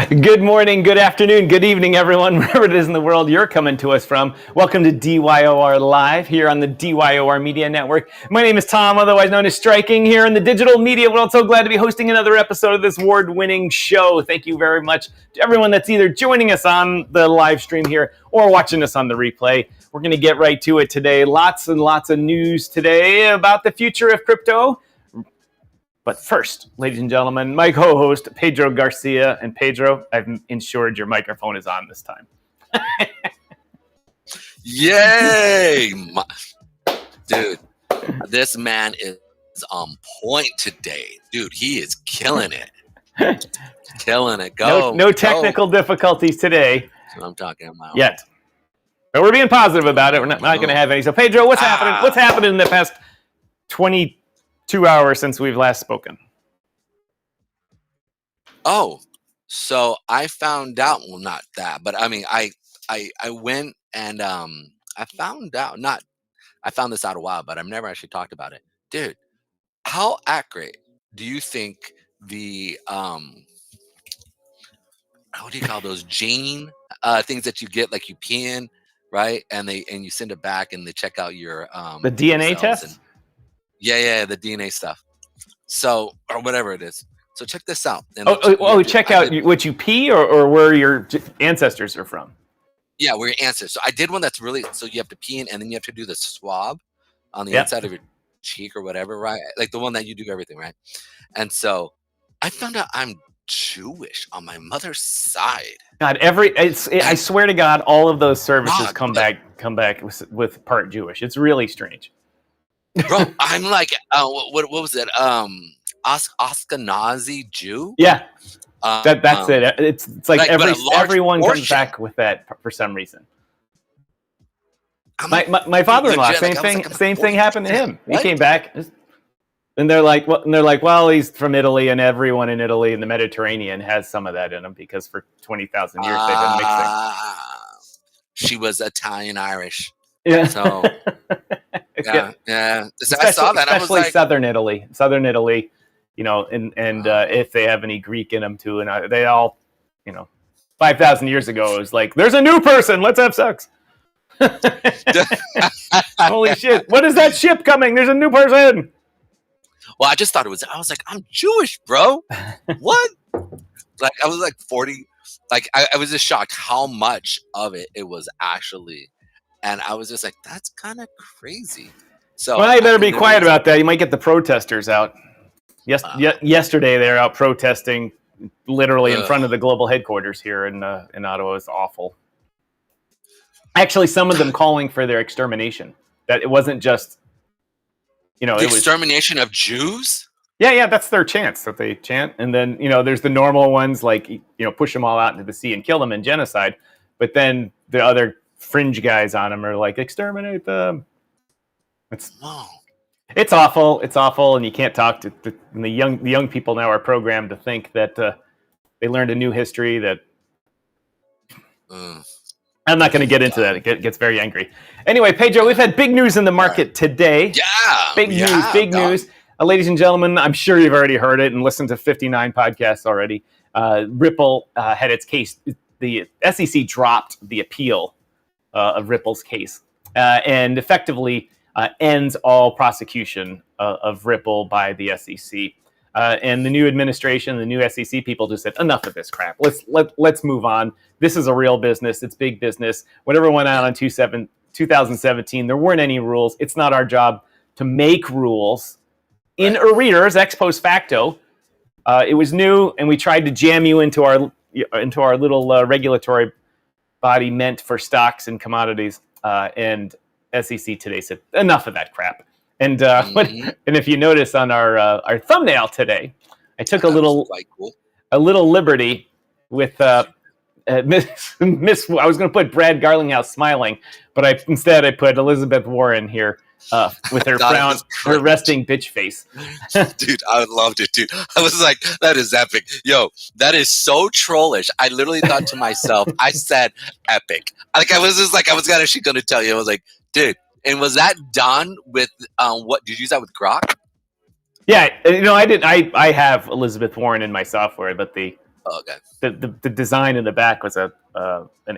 Good morning, good afternoon, good evening, everyone, wherever it is in the world you're coming to us from. Welcome to DYOR Live here on the DYOR Media Network. My name is Tom, otherwise known as Striking, here in the digital media world. So glad to be hosting another episode of this award-winning show. Thank you very much to everyone that's either joining us on the live stream here or watching us on the replay. We're going to get right to it today. Lots and lots of news today about the future of crypto. But first, ladies and gentlemen, my co-host, Pedro Garcia. And Pedro, I've ensured your microphone is on this time. Yay! Dude, this man is on point today. Dude, he is killing it. Killing it. Go. No technical difficulties today. That's what I'm talking about. Yet. But we're being positive about it. We're not going to have any. So, Pedro, what's happening? What's happening in the past 22 hours since we've last spoken? Oh, so I found out, well, not that, but I mean, I went and I found out, I found this out a while, but I've never actually talked about it. Dude, how accurate do you think the, what do you call those gene things that you get, like you pee in, right? And you send it back and they check out your the DNA test? Yeah, the DNA stuff. So, or whatever it is. So check this out. And check out what you pee or where your ancestors are from. Yeah, where your ancestors. So I did one that's really, so you have to pee in and then you have to do the swab on the inside of your cheek or whatever, right? Like the one that you do everything, right? And so I found out I'm Jewish on my mother's side. God, I swear to God, all of those services come back with part Jewish. It's really strange. Bro, I'm like, what was it? Ashkenazi Jew? Yeah, that's it. It's like everyone comes back with that for some reason. My father-in-law, same thing happened to him. What? He came back, and they're like, well, he's from Italy, and everyone in Italy and the Mediterranean has some of that in them because for 20,000 years they've been mixing. She was Italian-Irish. Yeah. So, yeah. So I saw that. I was like, Southern Italy, you know, and if they have any Greek in them too, and they all, 5,000 years ago, it was like, there's a new person, let's have sex. Holy shit! What is that ship coming? There's a new person. Well, I just thought I was like, I'm Jewish, bro. What? Like I was like 40. Like I was just shocked how much of it was actually. And I was just like, that's kind of crazy. So well, you better be quiet about that. You might get the protesters out. Yesterday, they're out protesting literally in front of the global headquarters here in Ottawa. It's awful. Actually, some of them calling for their extermination. That it wasn't just, the extermination of Jews? Yeah, that's their chants that they chant. And then, there's the normal ones like, push them all out into the sea and kill them in genocide. But then the other fringe guys on them are like, exterminate them. It's awful. It's awful, and you can't talk to the young people now are programmed to think that they learned a new history that. I'm not going to get into that. It gets very angry. Anyway, Pedro, we've had big news in the market today. Yeah, big news. Ladies and gentlemen, I'm sure you've already heard it and listened to 59 podcasts already. Ripple had its case. The SEC dropped the appeal of Ripple's case and effectively ends all prosecution of Ripple by the SEC. And the new administration, the new SEC people just said, enough of this crap. Let's move on. This is a real business. It's big business. Whatever went on in 2017, there weren't any rules. It's not our job to make rules in arrears, ex post facto. It was new, and we tried to jam you into our little regulatory body meant for stocks and commodities. And SEC today said, enough of that crap. And and if you notice on our thumbnail today, I took a little liberty with Miss. I was going to put Brad Garlinghouse smiling, but instead I put Elizabeth Warren here with her frown, her resting bitch face. Dude, I loved it, dude. I was like, that is epic. Yo, that is so trollish. I literally thought to myself, I said epic. Like I was actually going to tell you. I was like, dude. And was that done with what? Did you use that with Grok? Yeah, I did. I have Elizabeth Warren in my software, but the Oh, okay. The design in the back was an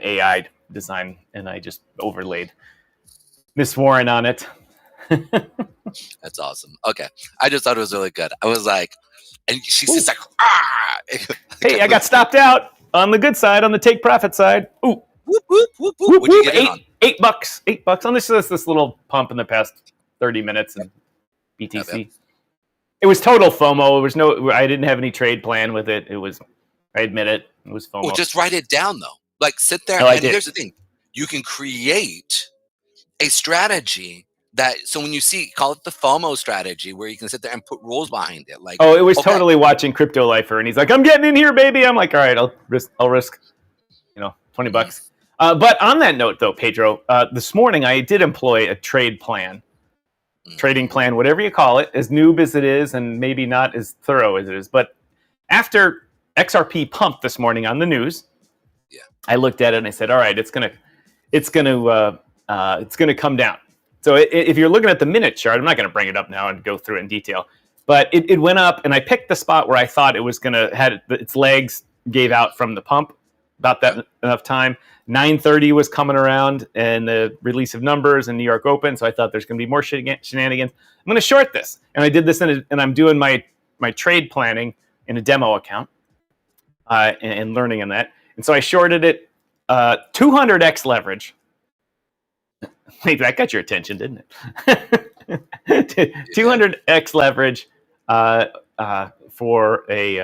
AI design, and I just overlaid Miss Warren on it. That's awesome. Okay. I just thought it was really good. I was like, and she's just like, ah! Hey, I got stopped out on the good side, on the take profit side. Ooh. Whoop, whoop, whoop, whoop. What'd you get in on? $8 on this little pump in the past 30 minutes in BTC. Yep. It was total FOMO. I didn't have any trade plan with it. I admit it. It was FOMO. Oh, just write it down though. Like sit there. And here's the thing. You can create a strategy so when you call it the FOMO strategy, where you can sit there and put rules behind it. Like, it was totally watching Crypto Lifer, and he's like, "I'm getting in here, baby." I'm like, "All right, I'll risk, $20." But on that note, though, Pedro, this morning I did employ a trade plan, trading plan, whatever you call it, as noob as it is, and maybe not as thorough as it is. But after XRP pumped this morning on the news, I looked at it and I said, "All right, it's gonna come down." So if you're looking at the minute chart, I'm not going to bring it up now and go through it in detail, but it went up, and I picked the spot where I thought it was going to had its legs gave out from the pump, about that enough time. 9:30 was coming around, and the release of numbers in New York Open, so I thought there's going to be more shenanigans. I'm going to short this, and I did this, and I'm doing my trade planning in a demo account and learning on that, and so I shorted it 200x leverage. Maybe that got your attention, didn't it? 200x leverage for a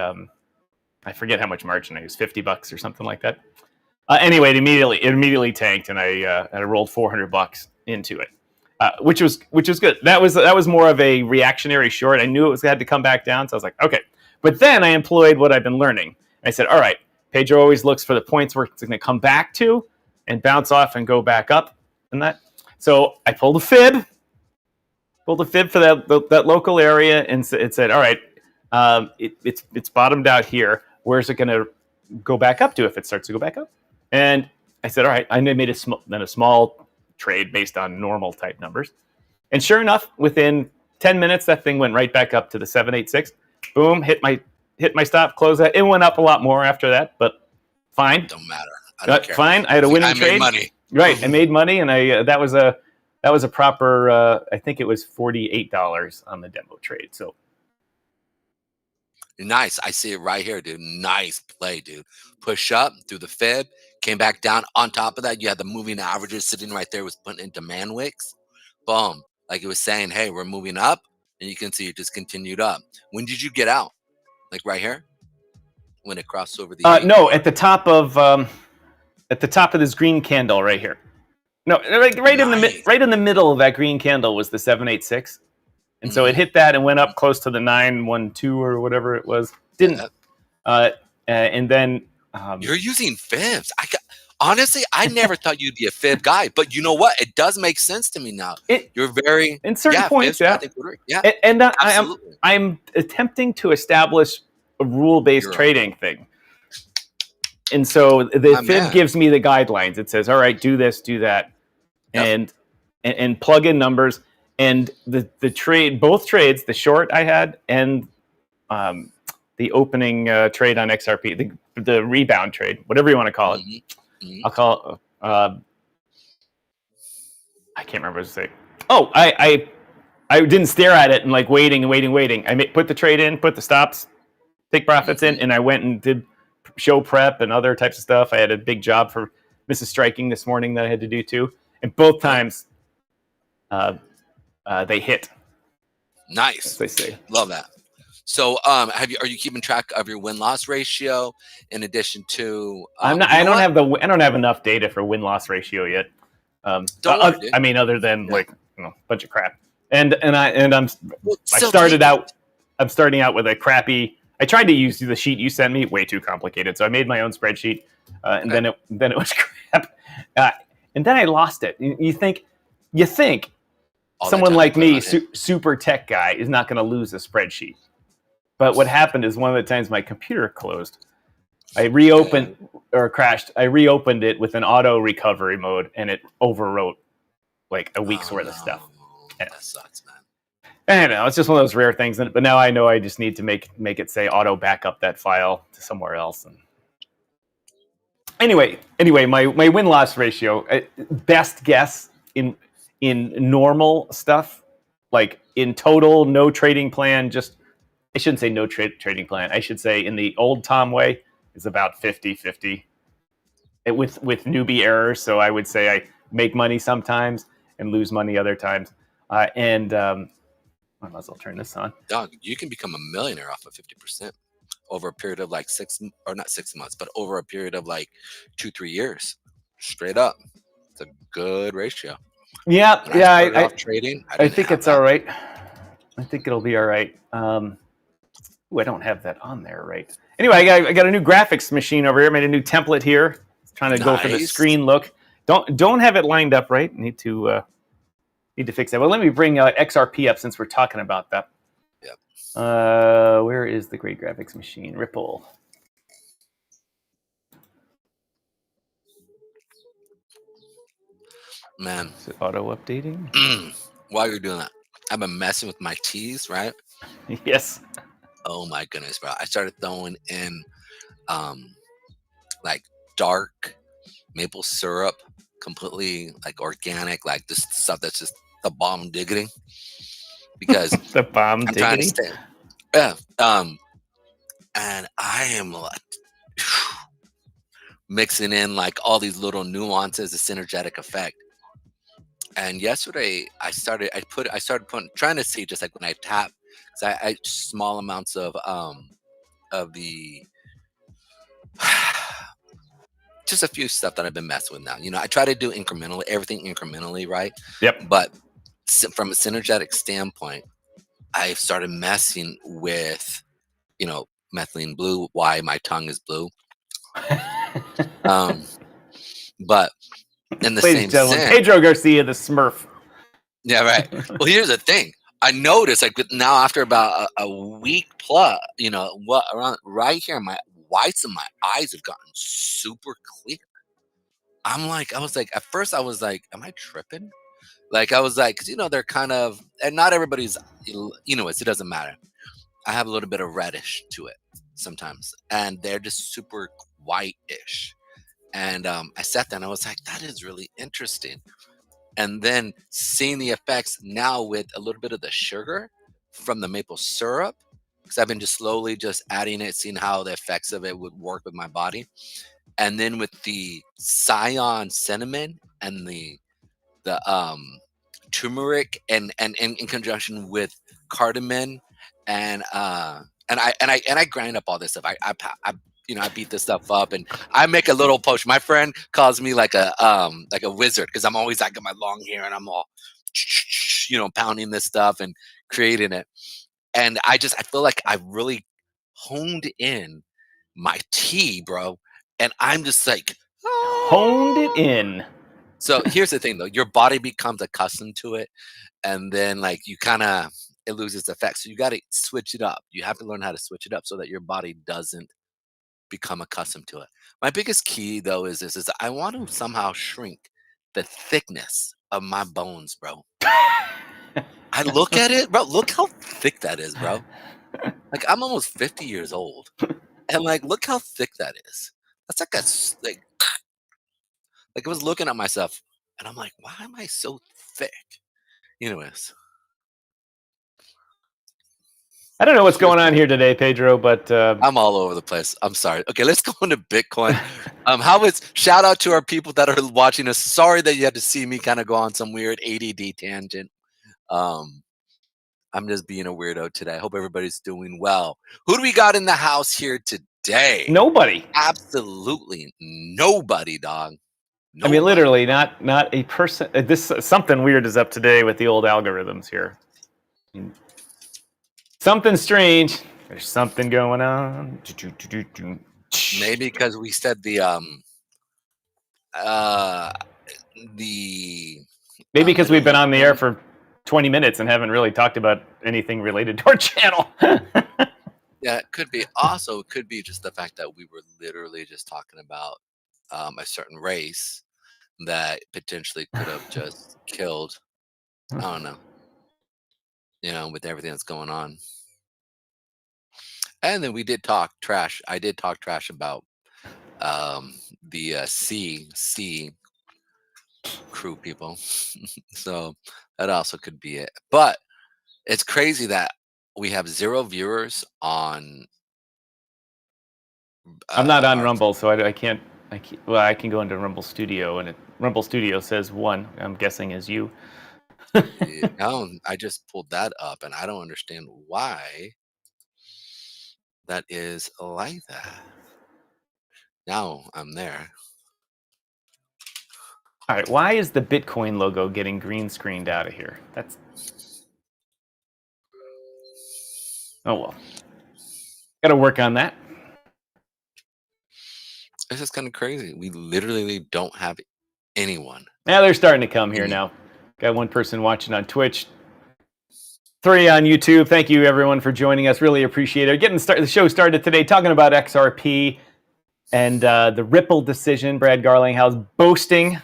I forget how much margin I used, $50 or something like that. Anyway, it immediately tanked, and I rolled $400 into it, which was good. That was more of a reactionary short. I knew it had to come back down, so I was like, okay. But then I employed what I've been learning. I said, all right, Pedro always looks for the points where it's going to come back to and bounce off and go back up, and that. So I pulled a fib for that local area, and it said, all right, it's bottomed out here. Where's it going to go back up to if it starts to go back up? And I said, all right, I made a small trade based on normal type numbers. And sure enough, within 10 minutes, that thing went right back up to the 786. Boom, hit my stop, close that. It went up a lot more after that, but fine. Don't matter. I don't care. Fine. I had a winning trade. I made money. Right, I made money, and that was a proper. I think it was $48 on the demo trade. So nice. I see it right here, dude. Nice play, dude. Push up through the fib, came back down. On top of that, you had the moving averages sitting right there. Was putting into man wicks. Boom. Like it was saying, hey, we're moving up, and you can see it just continued up. When did you get out? Like right here, when it crossed over the. No, at the top of this green candle right here. No, right in the middle of that green candle was the 786, and so it hit that and went up close to the 912 or whatever it was. Didn't, and then you're using fibs. Honestly, I never thought you'd be a fib guy, but you know what? It does make sense to me now. You're very in certain points, fibs, I think would work. Yeah, and I'm attempting to establish a rule-based trading thing. And so the fib gives me the guidelines. It says, all right, do this, do that, and plug in numbers. And the trade, both trades, the short I had and the opening trade on XRP, the rebound trade, whatever you want to call it. Mm-hmm. I'll call it, I can't remember what to say. Oh, I didn't stare at it and like waiting. I put the trade in, put the stops, take profits in, and I went and did show prep and other types of stuff. I had a big job for Mrs. Striking this morning that I had to do too, and both times they hit. Nice, as they say. Love that. So, are you keeping track of your win-loss ratio in addition to? I don't have enough data for win-loss ratio yet. Don't worry, dude. I mean, other than like a bunch of crap. I'm starting out with a crappy. I tried to use the sheet you sent me, way too complicated. So I made my own spreadsheet, and then it was crap, and then I lost it. You think someone like me, super tech guy, is not going to lose a spreadsheet. But what happened is one of the times my computer closed, I reopened or crashed. I reopened it with an auto recovery mode, and it overwrote like a week's worth of stuff. That sucks, man. I don't know. It's just one of those rare things. But now I know I just need to make it say auto backup that file to somewhere else. And anyway, my win loss ratio, best guess in normal stuff, like in total, no trading plan. Just I shouldn't say no trading plan. I should say in the old Tom way is about 50-50. With newbie errors. So I would say I make money sometimes and lose money other times. I might as well turn this on. Dog, you can become a millionaire off of 50% over a period of like not 6 months, but over a period of like 2-3 years. Straight up. It's a good ratio. Yeah, when I started off trading, I think it's all right. I think it'll be all right. I don't have that on there, right? Anyway, I got a new graphics machine over here. I made a new template here. Trying to go for the screen look. Don't have it lined up right. Need to fix that. Well, let me bring XRP up since we're talking about that. Yep. Where is the great graphics machine? Ripple. Man. Is it auto updating? While you're doing that, I've been messing with my teas, right? Yes. Oh my goodness, bro. I started throwing in like dark maple syrup, completely like organic, like this stuff that's just the bomb diggity. Because the bomb I'm diggity. trying to stay. Yeah. And I am like mixing in like all these little nuances, the synergetic effect. And yesterday I started trying to see just like when I tap, because I small amounts of the just a few stuff that I've been messing with now. You know, I try to do everything incrementally, right? Yep. But from a synergetic standpoint, I started messing with, methylene blue, why my tongue is blue. But in the same sense, Pedro Garcia, the Smurf. Yeah, right. Well, here's the thing. I noticed like now after about a week plus, around right here, my whites of my eyes have gotten super clear. I was like, at first I was like, am I tripping? Like I was like, because they're kind of, and not everybody's, it doesn't matter. I have a little bit of reddish to it sometimes, and they're just super white-ish. And I sat there and I was like, that is really interesting. And then seeing the effects now with a little bit of the sugar from the maple syrup, because I've been just slowly just adding it, seeing how the effects of it would work with my body. And then with the Scion cinnamon and the turmeric and in conjunction with cardamom and I grind up all this stuff. I beat this stuff up and I make a little potion. My friend calls me like a wizard because I'm always like got my long hair and I'm all pounding this stuff and creating it. And I feel like I really honed in my tea, bro. And I'm just like honed it in. So here's the thing though, your body becomes accustomed to it and then like it loses effect. So you got to switch it up. You have to learn how to switch it up so that your body doesn't become accustomed to it. My biggest key though is this: I want to somehow shrink the thickness of my bones, bro. I look at it, bro. Look how thick that is, bro. Like I'm almost 50 years old, and like look how thick that is. That's like I was looking at myself, and I'm like, why am I so thick? Anyways. I don't know what's going on here today, Pedro, but I'm all over the place. I'm sorry. Okay, let's go into Bitcoin. Shout out to our people that are watching us. Sorry that you had to see me kind of go on some weird ADD tangent. I'm just being a weirdo today. I hope everybody's doing well. Who do we got in the house here today? Nobody. Absolutely nobody, dog. Nobody. I mean, literally, not a person. Something weird is up today with the old algorithms here. Something strange. There's something going on. Maybe because we said maybe because we've been on the air for 20 minutes and haven't really talked about anything related to our channel. Yeah, it could be. Also, it could be just the fact that we were literally just talking about a certain race that potentially could have just killed. I don't know. with everything that's going on. And then we did talk trash. I did talk trash about the C crew people. So that also could be it. But it's crazy that we have 0 viewers on. I'm not on our Rumble, so I can't. Well, I can go into Rumble Studio, and Rumble Studio says 1. I'm guessing is you. No, I just pulled that up, and I don't understand why that is like that. Now I'm there. All right, why is the Bitcoin logo getting green screened out of here? That's. Oh well. Got to work on that. This is kind of crazy. We literally don't have anyone. Now they're starting to come here now. Got 1 person watching on Twitch, 3 on YouTube. Thank you everyone for joining us. Really appreciate it. Getting the show started today talking about XRP and the Ripple decision. Brad Garlinghouse boasting.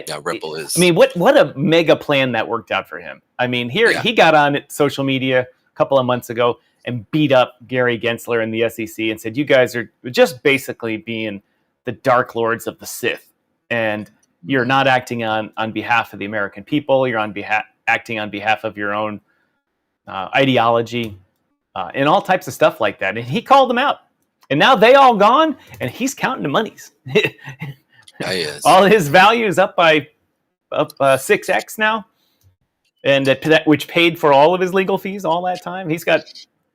Yeah, Ripple is. I mean, what a mega plan that worked out for him. I mean, he got on social media a couple of months ago and beat up Gary Gensler and the SEC and said, you guys are just basically being the dark lords of the Sith. And you're not acting on behalf of the American people. You're acting on behalf of your own ideology and all types of stuff like that. And he called them out. And now they all gone, and he's counting the monies. Yeah, he is. All his value is up 6x now, and which paid for all of his legal fees all that time. He's got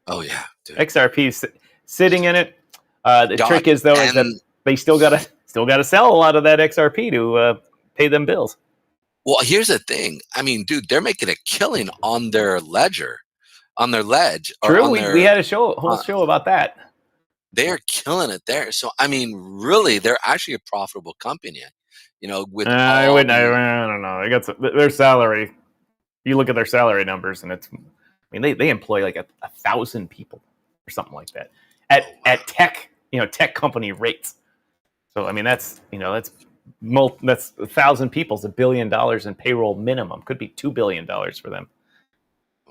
dude. XRP sitting in it. The trick is though is that they still gotta sell a lot of that XRP to pay them bills. Well, here's the thing. I mean, dude, they're making a killing on their ledger, on their ledge. True, we had a whole show about that. They are killing it there. So I mean, really, they're actually a profitable company. With I don't know. They got their salary. You look at their salary numbers, and it's. I mean, they employ like 1,000 people or something like that at tech company rates. So I mean, that's 1,000 people is $1 billion in payroll minimum. Could be $2 billion for them.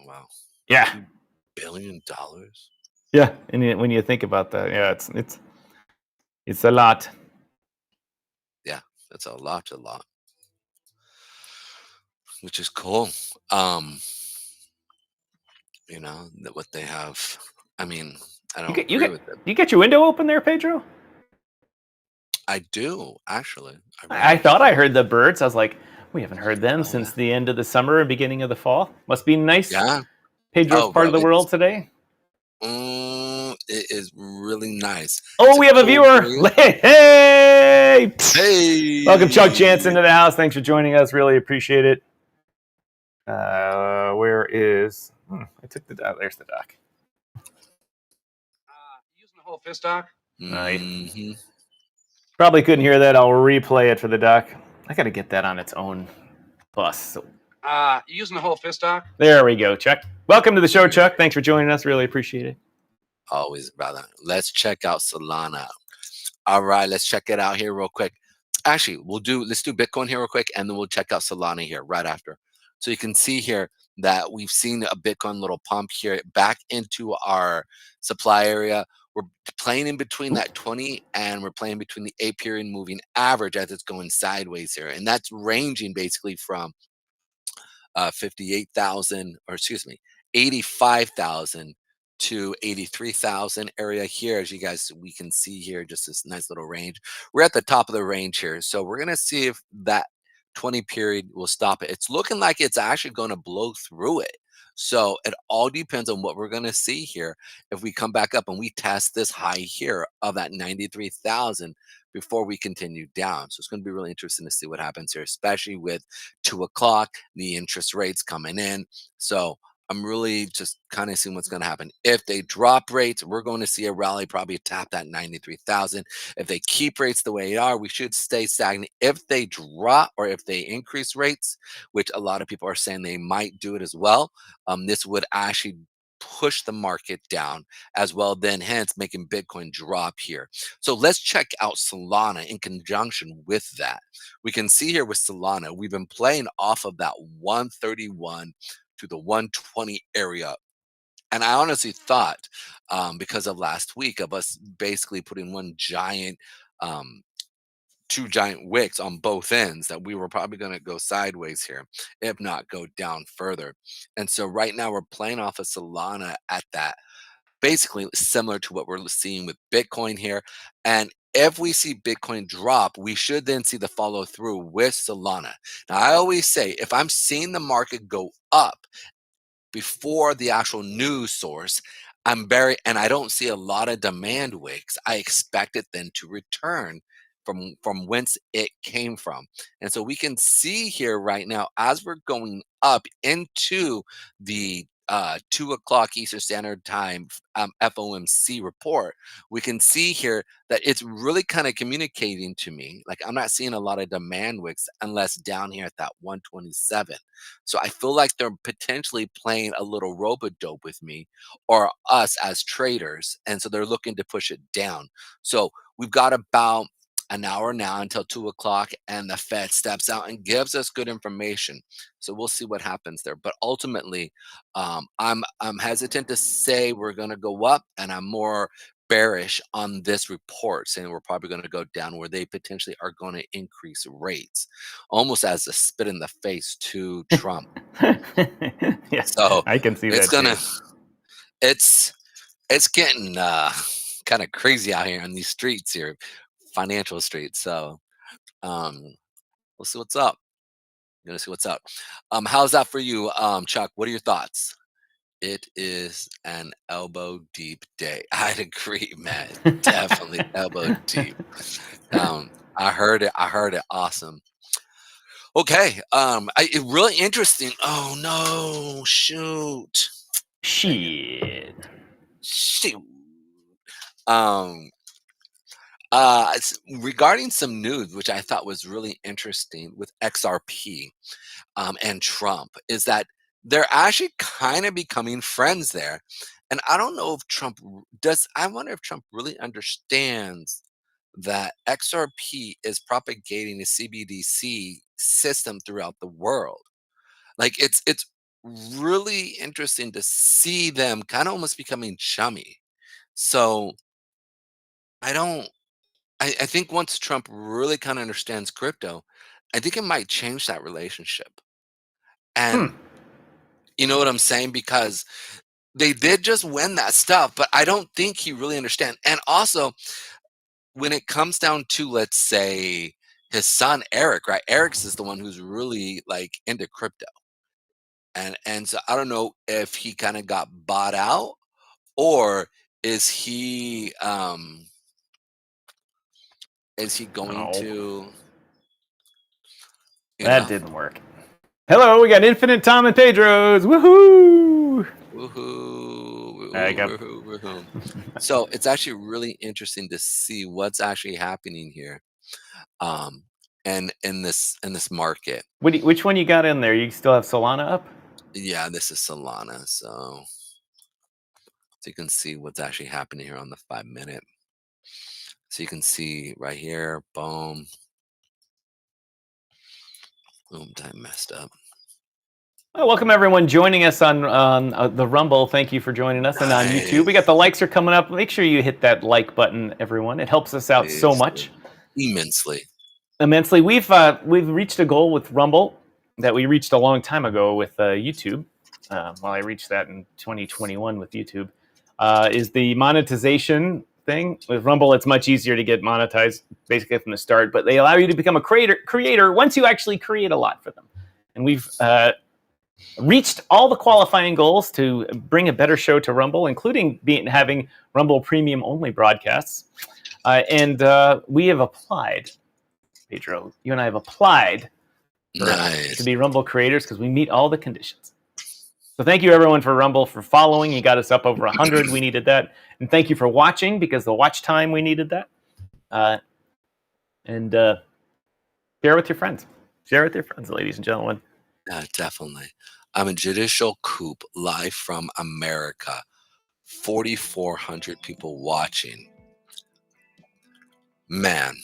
Wow. Yeah. $2 billion. Yeah, and when you think about that, yeah, it's a lot. Yeah, that's a lot, which is cool. That what they have. I mean, I don't agree with it. You get your window open there, Pedro? I do actually. I thought I heard the birds. I was like, we haven't heard them since the end of the summer and beginning of the fall. Must be nice. Yeah. Pedro's part of the world today. It is really nice. Oh, we have a viewer. Hey! Hey! Welcome, Chuck Jansen, to the house. Thanks for joining us. Really appreciate it. Where is... I took the dock. There's the dock. Using the whole fist dock? Right. Probably couldn't hear that. I'll replay it for the dock. I got to get that on its own bus. So. Using the whole fist dock? There we go, Chuck. Welcome to the show, Chuck. Thanks for joining us. Really appreciate it. Always, brother. Let's check out Solana. All right, let's check it out here real quick. Actually, let's do Bitcoin here real quick, and then we'll check out Solana here right after. So you can see here that we've seen a Bitcoin little pump here back into our supply area. We're playing in between that 20 and we're playing between the 8-period moving average as it's going sideways here. And that's ranging basically from 85,000 to 83,000 area here. As we can see here, just this nice little range. We're at the top of the range here. So we're going to see if that 20 period will stop it. It's looking like it's actually going to blow through it. So it all depends on what we're going to see here. If we come back up and we test this high here of that 93,000 before we continue down. So it's going to be really interesting to see what happens here, especially with 2 o'clock, the interest rates coming in. So I'm really just kind of seeing what's going to happen. If they drop rates, we're going to see a rally, probably tap that 93,000. If they keep rates the way they are, we should stay stagnant. If they drop or if they increase rates, which a lot of people are saying they might do it as well, this would actually push the market down as well, then hence making Bitcoin drop here. So let's check out Solana in conjunction with that. We can see here with Solana, we've been playing off of that 131 to the 120 area. And I honestly thought, because of last week of us basically putting two giant wicks on both ends, that we were probably going to go sideways here, if not go down further. And so right now we're playing off of Solana at that, basically similar to what we're seeing with Bitcoin here. And if we see Bitcoin drop, we should then see the follow through with Solana. Now, I always say, if I'm seeing the market go up before the actual news source, and I don't see a lot of demand wicks, I expect it then to return from whence it came from. And so we can see here right now, as we're going up into the 2 o'clock Eastern Standard Time FOMC report, we can see here that it's really kind of communicating to me, like I'm not seeing a lot of demand wicks unless down here at that 127. So I feel like they're potentially playing a little robo-dope with me or us as traders. And so they're looking to push it down. So we've got about an hour now until 2 o'clock, and the Fed steps out and gives us good information. So we'll see what happens there. But ultimately, I'm hesitant to say we're going to go up, and I'm more bearish on this report, saying we're probably going to go down, where they potentially are going to increase rates, almost as a spit in the face to Trump. Yeah, So I can see it's that gonna, too. it's getting kind of crazy out here on these streets here, financial streets. So we'll see what's up. Gonna see what's up. How's that for you, Chuck? What are your thoughts? It is an elbow deep day. I'd agree, man. Definitely elbow deep. I heard it. I heard it. Awesome. Okay. Really interesting. Oh no! Shoot. Shit. Shoot. Um. Regarding some news, which I thought was really interesting with XRP and Trump, is that they're actually kind of becoming friends there. And I don't know if Trump does. I wonder if Trump really understands that XRP is propagating a CBDC system throughout the world. Like it's really interesting to see them kind of almost becoming chummy. So I don't. I think once Trump really kind of understands crypto, I think it might change that relationship. And you know what I'm saying? Because they did just win that stuff, but I don't think he really understands. And also, when it comes down to, let's say, his son Eric, right? Eric's is the one who's really like into crypto. And so I don't know if he kind of got bought out, or is he going Oh, to, you that know? didn't work. Hello, we got Infinite Tom and Pedro's. Woohoo! Woohoo! I got. Woohoo! Woohoo! So it's actually really interesting to see what's actually happening here, and in this market. Which one you got in there? You still have Solana up? Yeah, this is Solana, so you can see what's actually happening here on the 5-minute. So you can see right here, boom, boom, time messed up. Well, welcome everyone joining us on the Rumble. Thank you for joining us, and on YouTube. We got the likes are coming up. Make sure you hit that like button, everyone. It helps us out so much, immensely. We've reached a goal with Rumble that we reached a long time ago with YouTube. Well, I reached that in 2021 with YouTube. Is the monetization thing with Rumble? It's much easier to get monetized basically from the start, but they allow you to become a creator once you actually create a lot for them. And we've reached all the qualifying goals to bring a better show to Rumble, including having Rumble Premium only broadcasts. And we have applied, Pedro, you and I have applied to be Rumble creators because we meet all the conditions. So thank you, everyone, for Rumble, for following. You got us up over 100. We needed that. And thank you for watching, because the watch time, we needed that. And share with your friends. Share with your friends, ladies and gentlemen. Definitely. I'm a judicial coup live from America. 4,400 people watching. Man,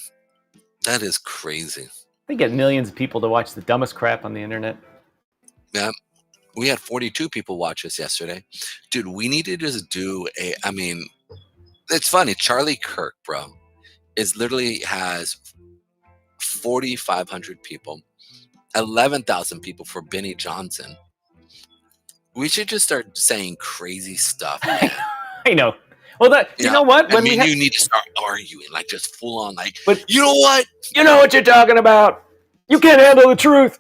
that is crazy. They get millions of people to watch the dumbest crap on the internet. Yeah. We had 42 people watch us yesterday. Dude, we need to just do I mean, it's funny. Charlie Kirk, bro, literally has 4,500 people, 11,000 people for Benny Johnson. We should just start saying crazy stuff, man. I know. Well, you know what? You need to start arguing, like just full on, like, but you know what? You know what you're talking about. You can't handle the truth.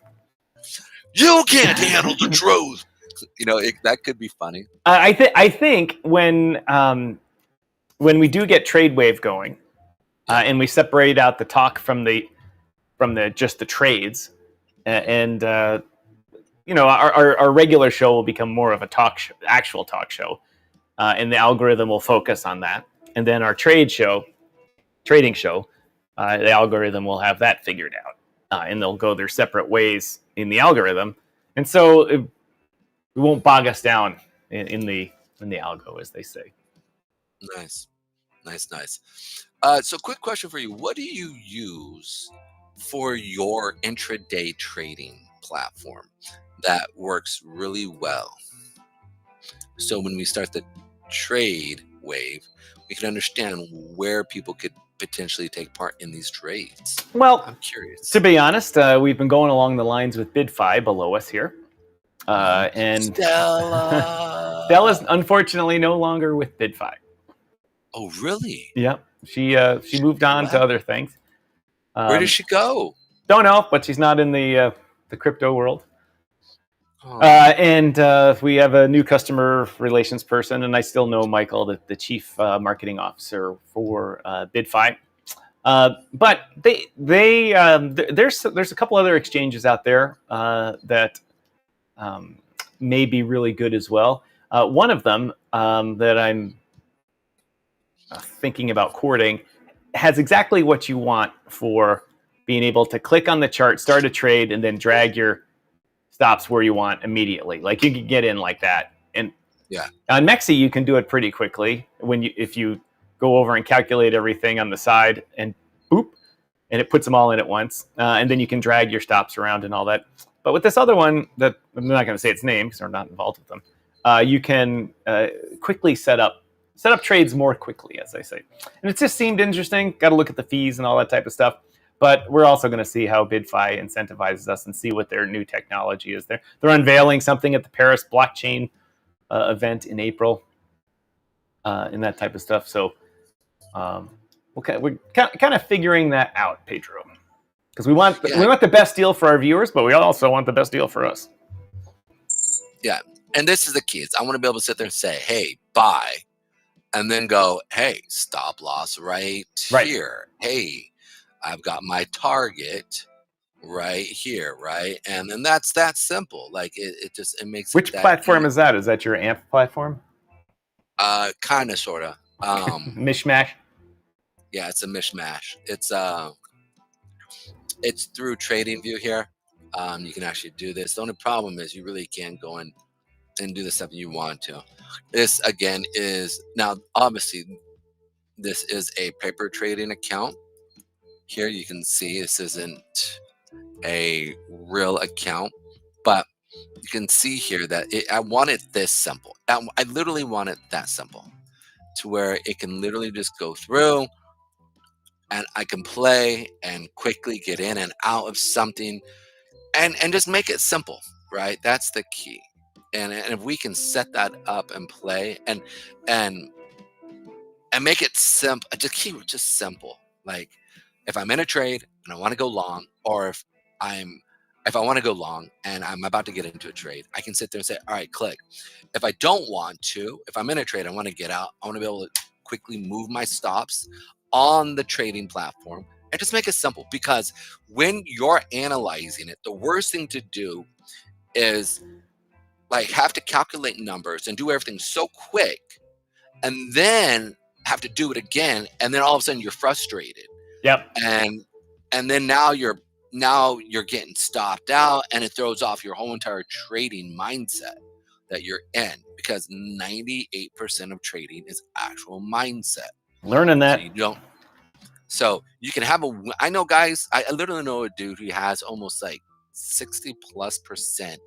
You can't handle the truth. You know, that could be funny. I think when we do get Trade Wave going, and we separate out the talk from the just the trades, and you know, our regular show will become more of a actual talk show, and the algorithm will focus on that, and then our trading show, the algorithm will have that figured out, and they'll go their separate ways in the algorithm, and so it won't bog us down in the algo, as they say. Nice. So quick question for you. What do you use for your intraday trading platform that works really well? So when we start the trade wave, we can understand where people could potentially take part in these trades. Well, I'm curious. To be honest, we've been going along the lines with BidFi below us here. And Stella's unfortunately no longer with BidFi. Oh, really? Yep. She moved on to other things. Where did she go? Don't know, but she's not in the crypto world. Oh. And we have a new customer relations person, and I still know Michael, the chief marketing officer for BidFi. But there's a couple other exchanges out there that may be really good as well. One of them that I'm thinking about courting has exactly what you want for being able to click on the chart, start a trade, and then drag your stops where you want immediately. Like you can get in like that. And on Mexi, you can do it pretty quickly if you go over and calculate everything on the side and boop, and it puts them all in at once. And then you can drag your stops around and all that. But with this other one, that I'm not going to say its name because we're not involved with them, you can quickly set up trades more quickly, as I say. And it just seemed interesting. Got to look at the fees and all that type of stuff. But we're also going to see how BidFi incentivizes us and see what their new technology is there. They're unveiling something at the Paris blockchain event in April and that type of stuff. So we're kind of figuring that out, Pedro. Because we want the best deal for our viewers, but we also want the best deal for us. Yeah. And this is the key. I want to be able to sit there and say, hey, buy. And then go, hey, stop loss right here. Hey, I've got my target right here, right? And then that's that simple. Like it makes Which platform is that? Is that your AMP platform? Kind of, sort of. Mishmash? Yeah, it's a mishmash. It's through TradingView here. You can actually do this. The only problem is you really can't go in and do the stuff you want to. This again is now obviously this is a paper trading account. Here you can see this isn't a real account, but you can see here that I want it this simple. I literally want it that simple to where it can literally just go through and I can play and quickly get in and out of something and just make it simple, right? That's the key. And if we can set that up and play and make it simple, just simple. Like if I'm in a trade and I want to go long, or if I want to go long and I'm about to get into a trade, I can sit there and say, all right, click. If I don't want to, if I'm in a trade, I want to get out, I want to be able to quickly move my stops on the trading platform and just make it simple. Because when you're analyzing it, the worst thing to do is like have to calculate numbers and do everything so quick and then have to do it again. And then all of a sudden you're frustrated. Yep. And then now you're getting stopped out and it throws off your whole entire trading mindset that you're in, because 98% of trading is actual mindset. Learning that. So you can have I know guys, I literally know a dude who has almost like 60+%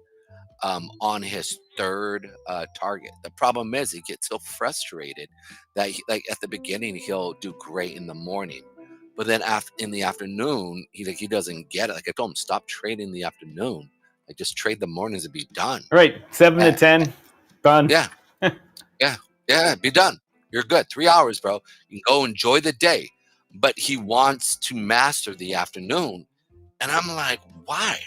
on his third target. The problem is he gets so frustrated that like at the beginning he'll do great in the morning, but then in the afternoon he doesn't get it. Like I told him, stop trading in the afternoon. Like just trade the mornings and be done. Right, 7 to 10, done. Yeah, yeah, be done. You're good. 3 hours, bro. You can go enjoy the day. But he wants to master the afternoon, and I'm like, why?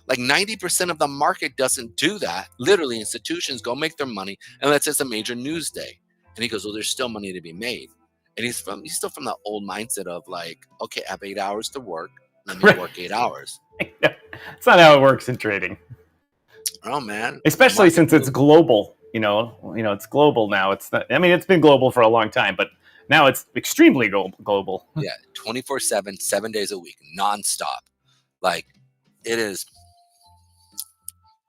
Like 90% of the market doesn't do that. Literally, institutions go make their money unless it's a major news day. And he goes, well, there's still money to be made. And he's still from the old mindset of like, okay, I have 8 hours to work. Let me work 8 hours. It's not how it works in trading. Oh man. Especially since it's global. You know, it's global now. It's not, I mean, it's been global for a long time, but now it's extremely global. Yeah, 24/7, 7 days a week, nonstop. Like it is.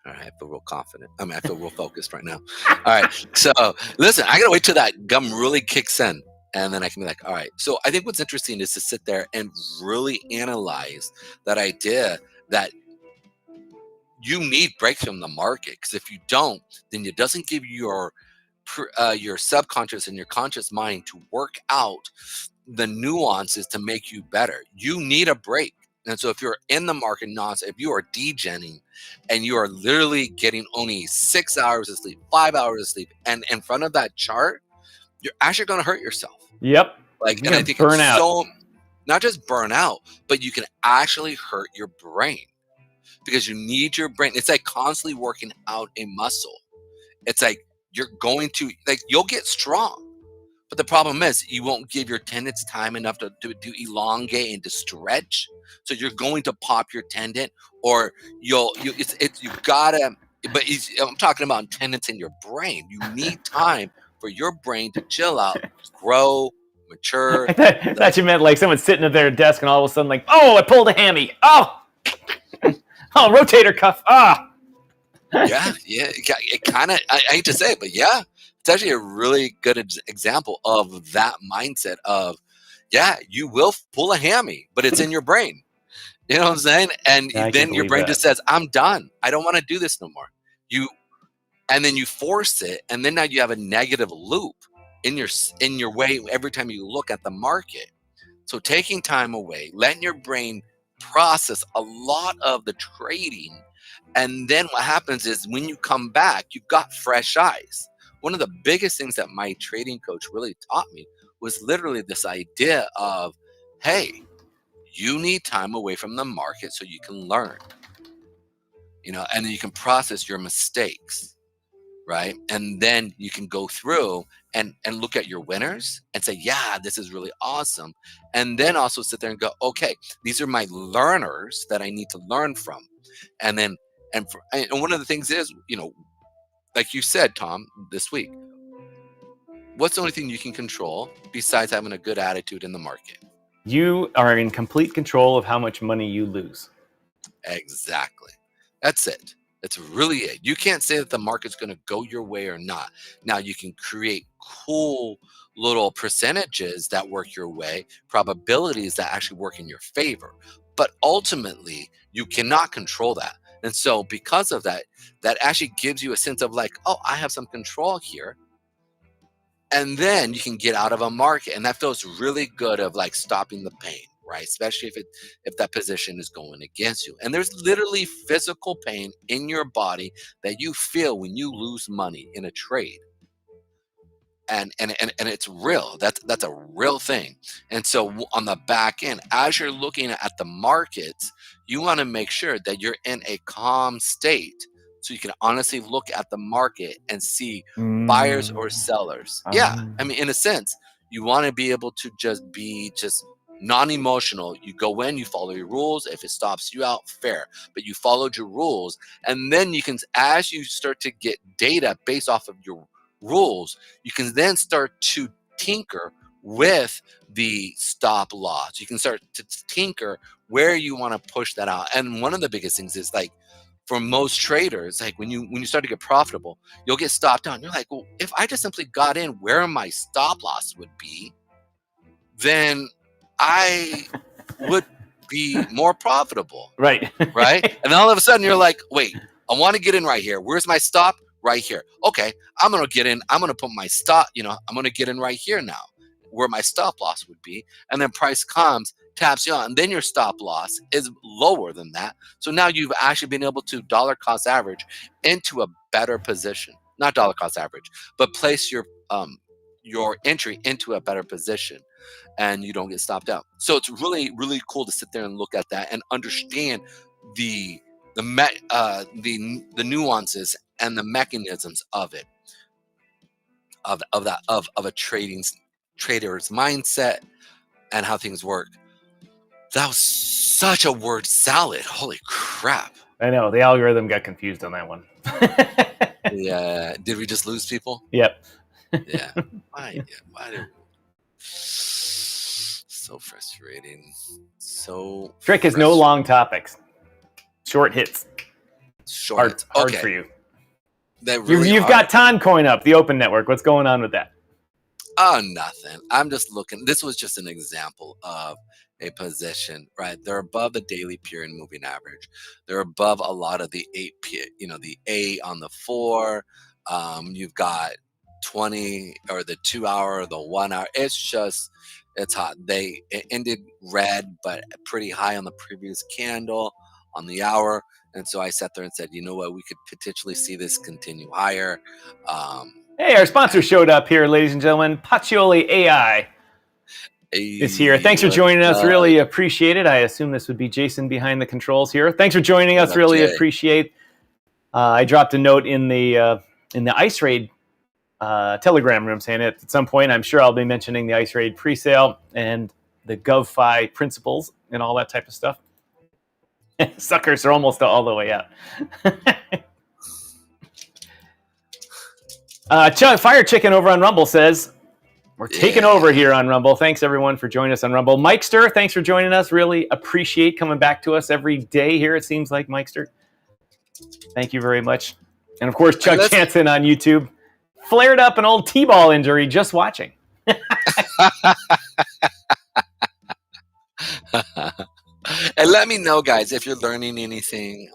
All right, I feel real confident. I mean, I feel real focused right now. All right, so listen, I gotta wait till that gum really kicks in, and then I can be like, all right. So I think what's interesting is to sit there and really analyze that idea that you need breaks from the market, because if you don't, then it doesn't give you your subconscious and your conscious mind to work out the nuances to make you better. You need a break. And so if you're in the market nonstop, if you are degenning and you are literally getting only 6 hours of sleep, 5 hours of sleep, and in front of that chart, you're actually going to hurt yourself. Yep. Like, and I think it's so, not just burn out, but you can actually hurt your brain, because you need your brain. It's like constantly working out a muscle. It's like you're going to, like, you'll get strong. But the problem is you won't give your tendons time enough to elongate and to stretch. So you're going to pop your tendon, or you gotta, but I'm talking about tendons in your brain. You need time for your brain to chill out, grow, mature. I thought you meant like someone sitting at their desk and all of a sudden like, oh, I pulled a hammy. Oh, rotator cuff. Yeah. It kind of, I hate to say it, but yeah. It's actually a really good example of that mindset of, yeah, you will pull a hammy, but it's in your brain. You know what I'm saying? And then your brain just says, I'm done. I don't want to do this no more. And then you force it. And then now you have a negative loop in your way every time you look at the market. So taking time away, letting your brain process a lot of the trading. And then what happens is when you come back, you've got fresh eyes. One of the biggest things that my trading coach really taught me was literally this idea of, hey, you need time away from the market so you can learn, and then you can process your mistakes, right? And then you can go through and look at your winners and say, yeah, this is really awesome. And then also sit there and go, okay, these are my learners that I need to learn from. And then, and one of the things is, like you said, Tom, this week, what's the only thing you can control besides having a good attitude in the market? You are in complete control of how much money you lose. Exactly. That's it. That's really it. You can't say that the market's going to go your way or not. Now, you can create cool little percentages that work your way, probabilities that actually work in your favor. But ultimately, you cannot control that. And so because of that, that actually gives you a sense of like, oh, I have some control here. And then you can get out of a market. And that feels really good of like stopping the pain, right? Especially if that position is going against you. And there's literally physical pain in your body that you feel when you lose money in a trade. And it's real. That's a real thing. And so on the back end, as you're looking at the markets, you want to make sure that you're in a calm state so you can honestly look at the market and see buyers or sellers. Yeah, I mean, in a sense, you want to be able to just be non-emotional. You go in, you follow your rules. If it stops you out, fair. But you followed your rules. And then you can, as you start to get data based off of your rules, you can then start to tinker with the stop loss. You can start to tinker where you want to push that out. And one of the biggest things is like, for most traders, like when you start to get profitable, you'll get stopped out. You're like, well, if I just simply got in where my stop loss would be, then I would be more profitable. Right. Right. And then all of a sudden you're like, wait, I want to get in right here. Where's my stop? Right here. Okay, I'm going to get in. I'm going to put my stop, I'm going to get in right here now where my stop loss would be. And then price comes, taps you on, and then your stop loss is lower than that. So now you've actually been able to dollar cost average into a better position. Not dollar cost average, but place your entry into a better position, and you don't get stopped out. So it's really, really cool to sit there and look at that and understand the nuances and the mechanisms of it, of a trader's mindset and how things work. That was such a word salad. Holy crap. I know, the algorithm got confused on that one. Yeah. Did we just lose people? Yep. Yeah. Why so frustrating. So Trick is no long topics. Short hits. Short. Hard for you. You've got Toncoin up, the open network. What's going on with that? Oh, nothing. I'm just looking. This was just an example of a position, right? They're above the daily period moving average. They're above a lot of the 8P, the A on the 4. You've got 20 or the 2 hour or the 1 hour. It's hot. It ended red, but pretty high on the previous candle on the hour. And so I sat there and said, you know what, we could potentially see this continue higher. Hey, our sponsor showed up here, ladies and gentlemen. Pacioli AI is here. Thanks for joining us. Really appreciate it. I assume this would be Jason behind the controls here. Thanks for joining us. Really appreciate. I dropped a note in the Ice Raid Telegram room saying it at some point. I'm sure I'll be mentioning the Ice Raid presale and the GovFi principles and all that type of stuff. Suckers are almost all the way out. Fire Chicken over on Rumble says, we're taking over here on Rumble. Thanks, everyone, for joining us on Rumble. Mikester, thanks for joining us. Really appreciate coming back to us every day here, it seems like, Mikester. Thank you very much. And, of course, Chuck Jansen on YouTube. Flared up an old T-ball injury just watching. And let me know, guys, if you're learning anything.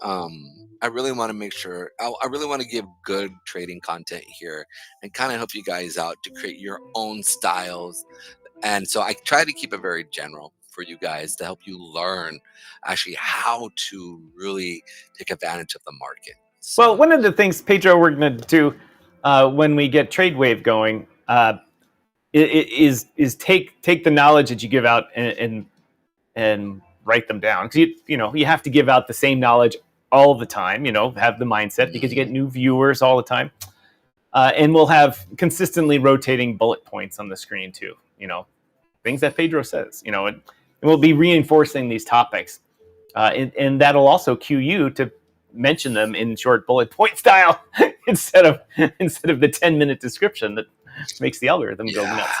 I really want to make sure, I really want to give good trading content here and kind of help you guys out to create your own styles. And so I try to keep it very general for you guys to help you learn actually how to really take advantage of the market. So, well, one of the things, Pedro, we're going to do when we get TradeWave going is take the knowledge that you give out and write them down. Because you have to give out the same knowledge all the time, have the mindset, because you get new viewers all the time. And we'll have consistently rotating bullet points on the screen too, things that Pedro says, and we'll be reinforcing these topics. And that'll also cue you to mention them in short bullet point style instead of the 10-minute description that makes the algorithm go nuts.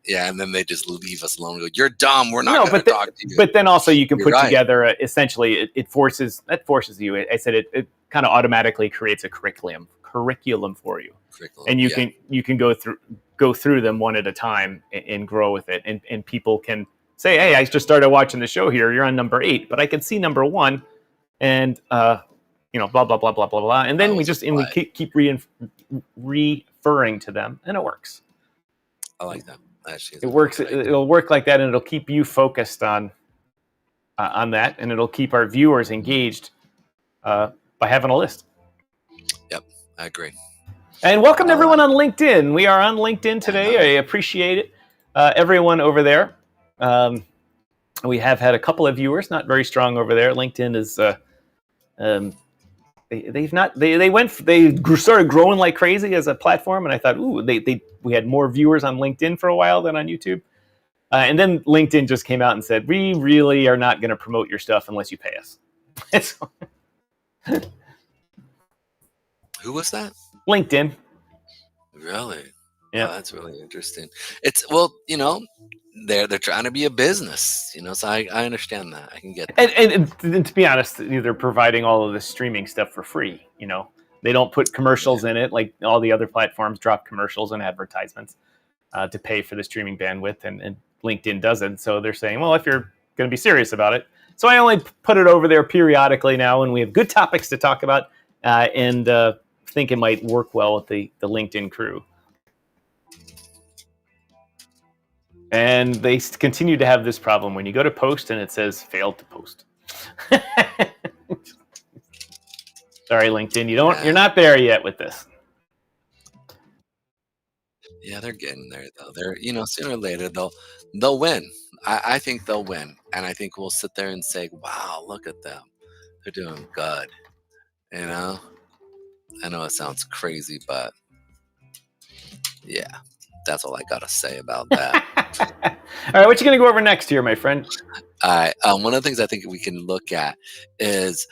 Yeah, and then they just leave us alone. Go, you're dumb. We're not going to talk to you. But then also you can put together essentially it forces you. I said it kind of automatically creates a curriculum for you, and you can go through them one at a time and grow with it. And people can say, hey, I just started watching the show here. You're on number 8, but I can see number 1, and blah blah blah blah blah blah. And then we keep referring to them, and it works. I like that. Actually, it works. It'll work like that, and it'll keep you focused on that, and it'll keep our viewers engaged by having a list. Yep, I agree. And welcome to everyone on LinkedIn. We are on LinkedIn today. I appreciate it, everyone over there. We have had a couple of viewers, not very strong over there. LinkedIn is they started growing like crazy as a platform, and I thought, we had more viewers on LinkedIn for a while than on YouTube. And then LinkedIn just came out and said, we really are not going to promote your stuff unless you pay us. Who was that? LinkedIn. Really? Yeah, that's really interesting. It's they're trying to be a business, so I understand that. I can get that. And to be honest, they're providing all of this streaming stuff for free. They don't put commercials in it like all the other platforms drop commercials and advertisements to pay for the streaming bandwidth, and LinkedIn doesn't. So they're saying, well, if you're going to be serious about it. So I only put it over there periodically now when we have good topics to talk about, and think it might work well with the LinkedIn crew. And they continue to have this problem when you go to post and it says failed to post. Sorry, LinkedIn, you're not there yet with this. Yeah, they're getting there though. They're, sooner or later they'll win. I think they'll win, and I think we'll sit there and say, "Wow, look at them. They're doing good." I know it sounds crazy, but yeah, that's all I gotta say about that. All right, what you gonna go over next here, my friend? All right, one of the things I think we can look at is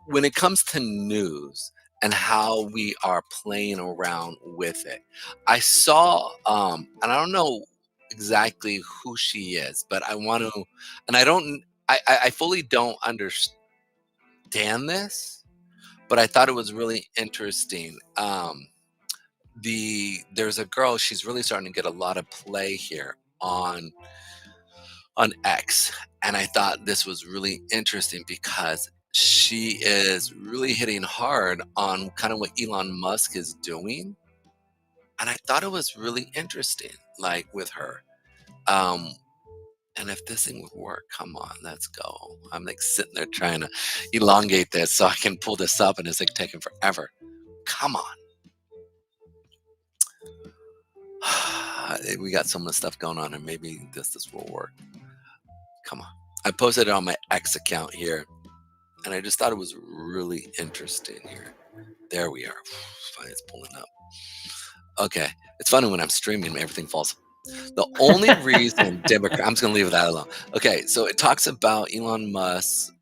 when it comes to news and how we are playing around with it. I saw, and I don't know exactly who she is, but I want to, and I fully don't understand this, but I thought it was really interesting. There's a girl, she's really starting to get a lot of play here on X, and I thought this was really interesting because she is really hitting hard on kind of what Elon Musk is doing, and I thought it was really interesting, like with her. And if this thing would work, come on, let's go. I'm like sitting there trying to elongate this so I can pull this up, and it's like taking forever. Come on. We got some of the stuff going on, and maybe this will work. Come on. I posted it on my X account here, and I just thought it was really interesting here. There we are. Fine, it's pulling up. Okay. It's funny when I'm streaming, everything falls. The only reason Democrat, I'm just going to leave that alone. Okay. So it talks about Elon Musk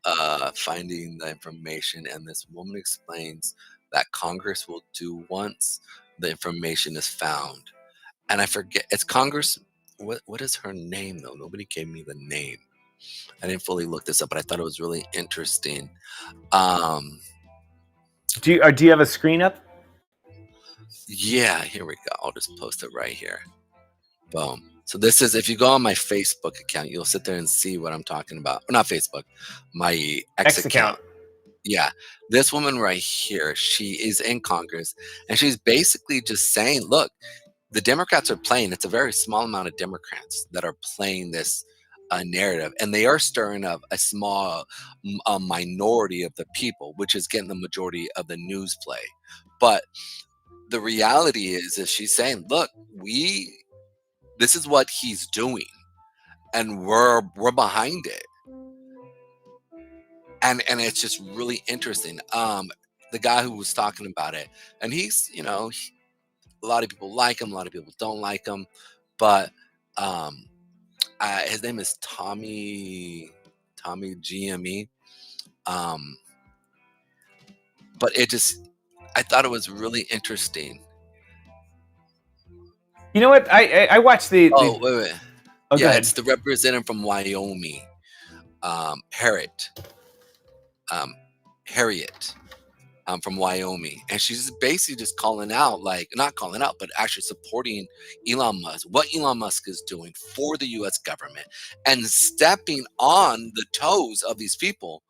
finding the information, and this woman explains that Congress will do once the information is found. And I forget, it's Congress. What is her name, though? Nobody gave me the name. I didn't fully look this up, but I thought it was really interesting. Do you have a screen up? Yeah, here we go. I'll just post it right here. Boom. So this is, if you go on my Facebook account, you'll sit there and see what I'm talking about. Not Facebook, my X account. Yeah. This woman right here, she is in Congress, and she's basically just saying, look, the Democrats are playing. It's a very small amount of Democrats that are playing this narrative, and they are stirring up a small minority of the people, which is getting the majority of the news play. But the reality is she's saying, look, this is what he's doing, and we're behind it. And it's just really interesting. The guy who was talking about it, and he's, a lot of people like him, a lot of people don't like him, but his name is Tommy GME. But I thought it was really interesting. You know what? I watched the. Wait. Oh, yeah, it's the representative from Wyoming, Harriet. From Wyoming, and she's basically just calling out, not calling out, but actually supporting Elon Musk, what Elon Musk is doing for the U.S. government, and stepping on the toes of these people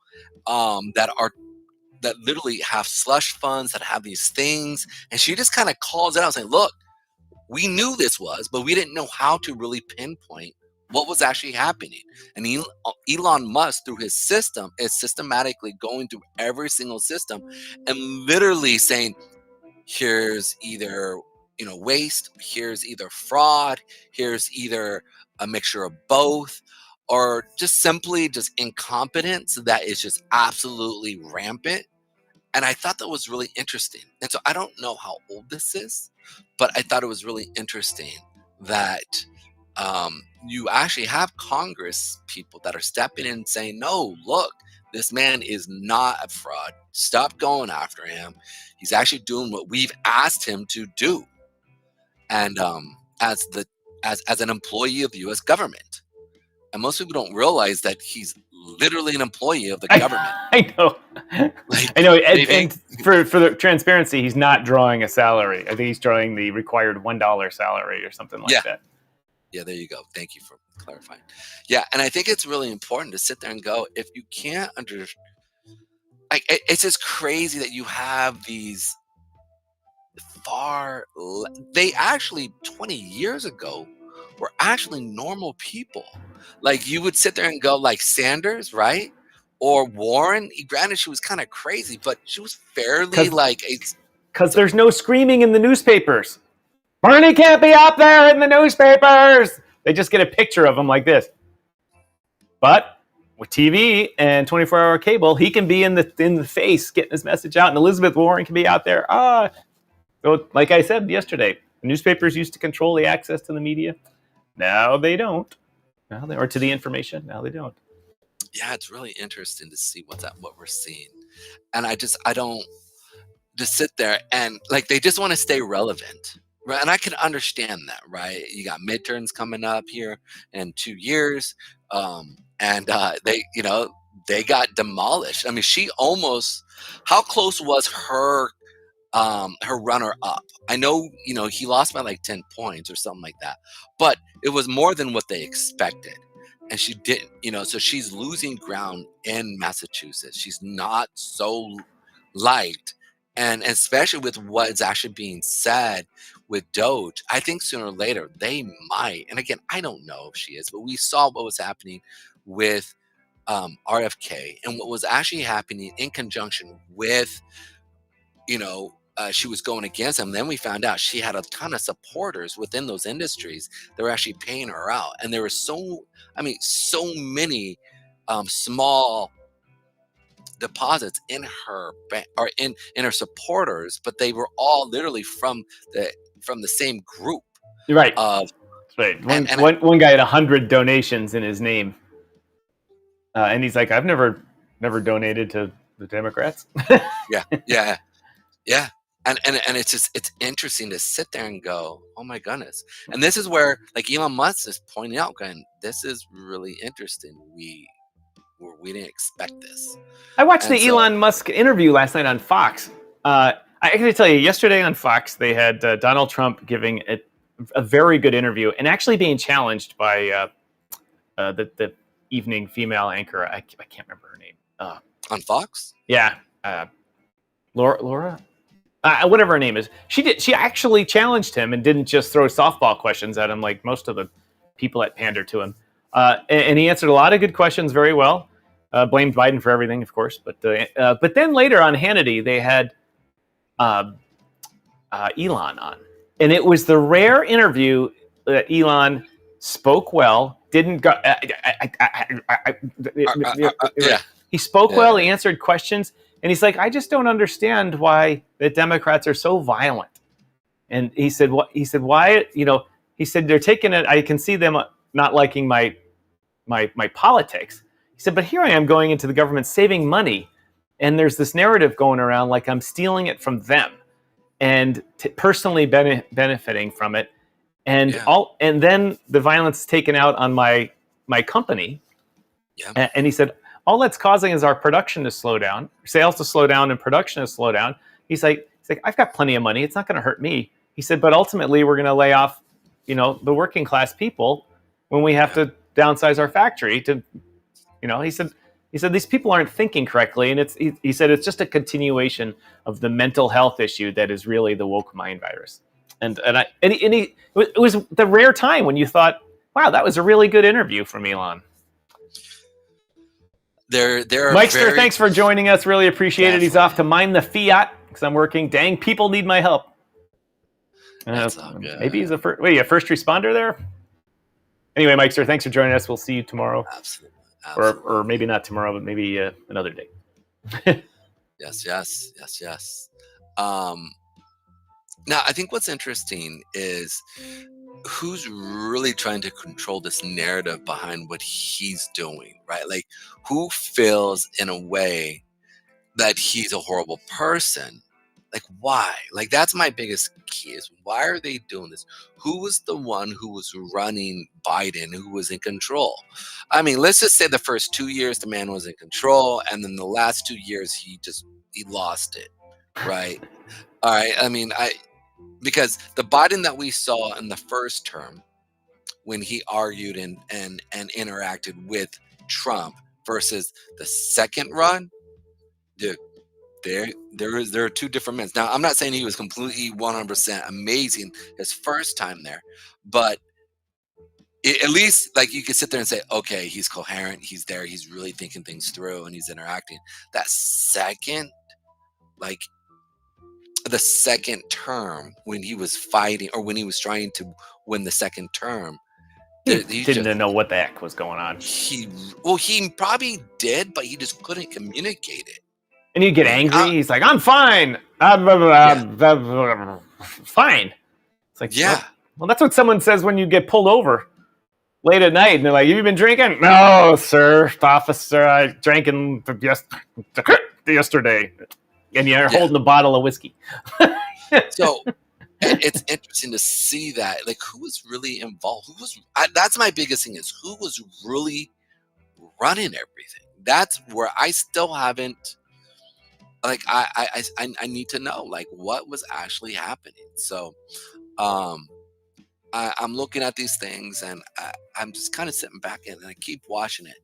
that literally have slush funds, that have these things, and she just kind of calls it out, saying, "Look, we knew this was, but we didn't know how to really pinpoint what was actually happening." And Elon Musk, through his system, is systematically going through every single system and literally saying, here's either waste, here's either fraud, here's either a mixture of both, or just simply just incompetence that is just absolutely rampant. And I thought that was really interesting. And so I don't know how old this is, but I thought it was really interesting that you actually have Congress people that are stepping in and saying, no, look, this man is not a fraud. Stop going after him. He's actually doing what we've asked him to do. And as an employee of the U.S. government. And most people don't realize that he's literally an employee of the government. I know. I know. And for the transparency, he's not drawing a salary. I think he's drawing the required $1 salary or something like that. Yeah, there you go. Thank you for clarifying. Yeah, and I think it's really important to sit there and go, if you can't like it's just crazy that you have these they actually 20 years ago were actually normal people. Like you would sit there and go like Sanders, right? Or Warren. Granted, she was kind of crazy, but she was fairly like because there's no screaming in the newspapers. Bernie can't be out there in the newspapers. They just get a picture of him like this. But with TV and 24-hour cable, he can be in the face getting his message out, and Elizabeth Warren can be out there. So like I said yesterday, the newspapers used to control the access to the media. Now they don't. Or to the information. Now they don't. Yeah, it's really interesting to see what we're seeing, and I don't just sit there and like they just want to stay relevant, right? And I can understand that, right? You got midterms coming up here in 2 years, and they got demolished. I mean, she almost. How close was her runner up? I know, he lost by like 10 points or something like that, but it was more than what they expected. And she didn't, so she's losing ground in Massachusetts. She's not so liked. And especially with what is actually being said with Doge, I think sooner or later they might. And again, I don't know if she is, but we saw what was happening with RFK and what was actually happening in conjunction with, she was going against him. Then we found out she had a ton of supporters within those industries that were actually paying her out. And there were so many small deposits in her bank or in her supporters, but they were all literally from the same group. Right. Right. One guy had 100 donations in his name, and he's like, "I've never donated to the Democrats." Yeah. And it's interesting to sit there and go, oh my goodness. And this is where like Elon Musk is pointing out, going, this is really interesting. We didn't expect this. I watched the Elon Musk interview last night on Fox. I can tell you, yesterday on Fox, they had Donald Trump giving a very good interview and actually being challenged by the evening female anchor. I can't remember her name. On Fox? Yeah. Laura? Whatever her name is. She actually challenged him and didn't just throw softball questions at him like most of the people that pander to him. And he answered a lot of good questions very well. Blamed Biden for everything, of course. But then later on Hannity, they had Elon on. And it was the rare interview that Elon spoke well, didn't go... He spoke well, he answered questions, and he's like, I just don't understand why the Democrats are so violent. And he said, why, he said, they're taking it, I can see them not liking my politics. He said, but here I am going into the government saving money, and there's this narrative going around like I'm stealing it from them and personally benefiting from it. And and then the violence is taken out on my company. Yeah. And he said, all that's causing is our production to slow down, sales to slow down, and production to slow down. He's like, I've got plenty of money. It's not going to hurt me. He said, but ultimately we're going to lay off, the working class people when we have to downsize our factory to, he said these people aren't thinking correctly. And he said, it's just a continuation of the mental health issue that is really the woke mind virus. It was the rare time when you thought, wow, that was a really good interview from Elon. Mikester, thanks for joining us. Really appreciate it. He's off to mine the fiat because I'm working. Dang, people need my help. That's all good. Maybe he's a first responder there? Anyway, Mikester, thanks for joining us. We'll see you tomorrow. Absolutely. Or maybe not tomorrow, but maybe another day. Yes. Now, I think what's interesting is who's really trying to control this narrative behind what he's doing, right? Like, who feels in a way that he's a horrible person? Like, why? Like, that's my biggest key is why are they doing this? Who was the one who was running Biden, who was in control? I mean, let's just say the first 2 years the man was in control, and then the last 2 years he lost it, right? All right. I mean, because the Biden that we saw in the first term, when he argued and interacted with Trump versus the second run, Dude, there are two different men. Now, I'm not saying he was completely 100% amazing his first time there, but at least like you could sit there and say, okay, he's coherent, he's there, he's really thinking things through, and he's interacting. That second, like the second term when he was fighting or when he was trying to win the second term, He didn't know what the heck was going on. He probably did, but he just couldn't communicate it. And you get angry. He's like, "I'm fine. Fine." It's like, yeah. Well, that's what someone says when you get pulled over late at night, and they're like, "Have you been drinking?" "No, sir, officer. I drank yesterday." And you're holding a bottle of whiskey. So it's interesting to see that, like, who was really involved? That's my biggest thing, is who was really running everything. That's where I still haven't. Like I need to know, like, what was actually happening. So I'm looking at these things, and I'm just kind of sitting back and I keep watching it.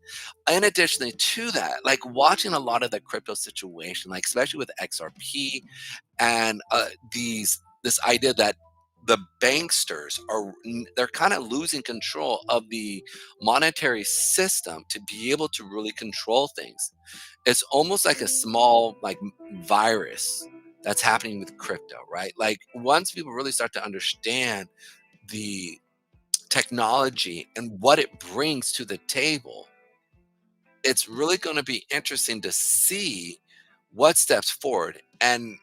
In addition to that, like watching a lot of the crypto situation, like especially with XRP and this idea that the banksters they're kind of losing control of the monetary system to be able to really control things. It's almost like a small like virus that's happening with crypto, right? Like once people really start to understand the technology and what it brings to the table, it's really going to be interesting to see what steps forward. And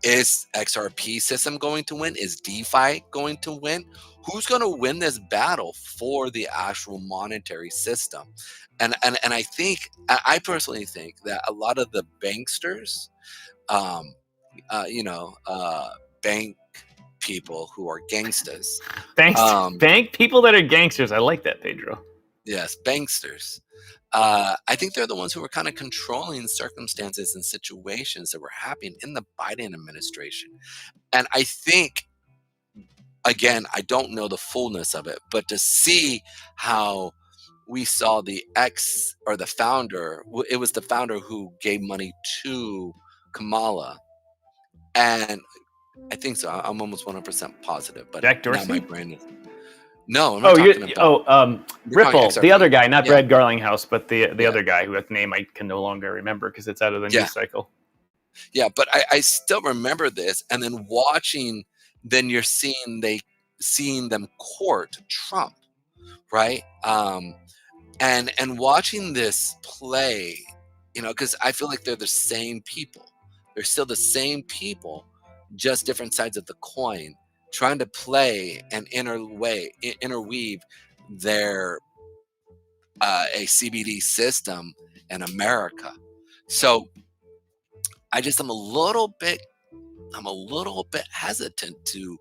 is XRP system going to win? Is DeFi going to win? Who's going to win this battle for the actual monetary system? And I think, I personally think that a lot of the banksters, bank people who are gangsters. Bank people that are gangsters. I like that, Pedro. Yes, banksters. I think they're the ones who were kind of controlling circumstances and situations that were happening in the Biden administration. And I think, again, I don't know the fullness of it, but to see how we saw the founder, it was the founder who gave money to Kamala. And I think so. I'm almost 100% positive, but Jack Dorsey? Now my brain is. No, I'm not talking about. Ripple, the other guy, not Brad Garlinghouse, but the other guy whose name I can no longer remember because it's out of the news cycle. Yeah, but I still remember this, and then watching, then you're seeing them court Trump, right? And watching this play, because I feel like they're the same people. They're still the same people, just different sides of the coin, trying to play and interweave their a CBD system in America. So I just am a little bit hesitant to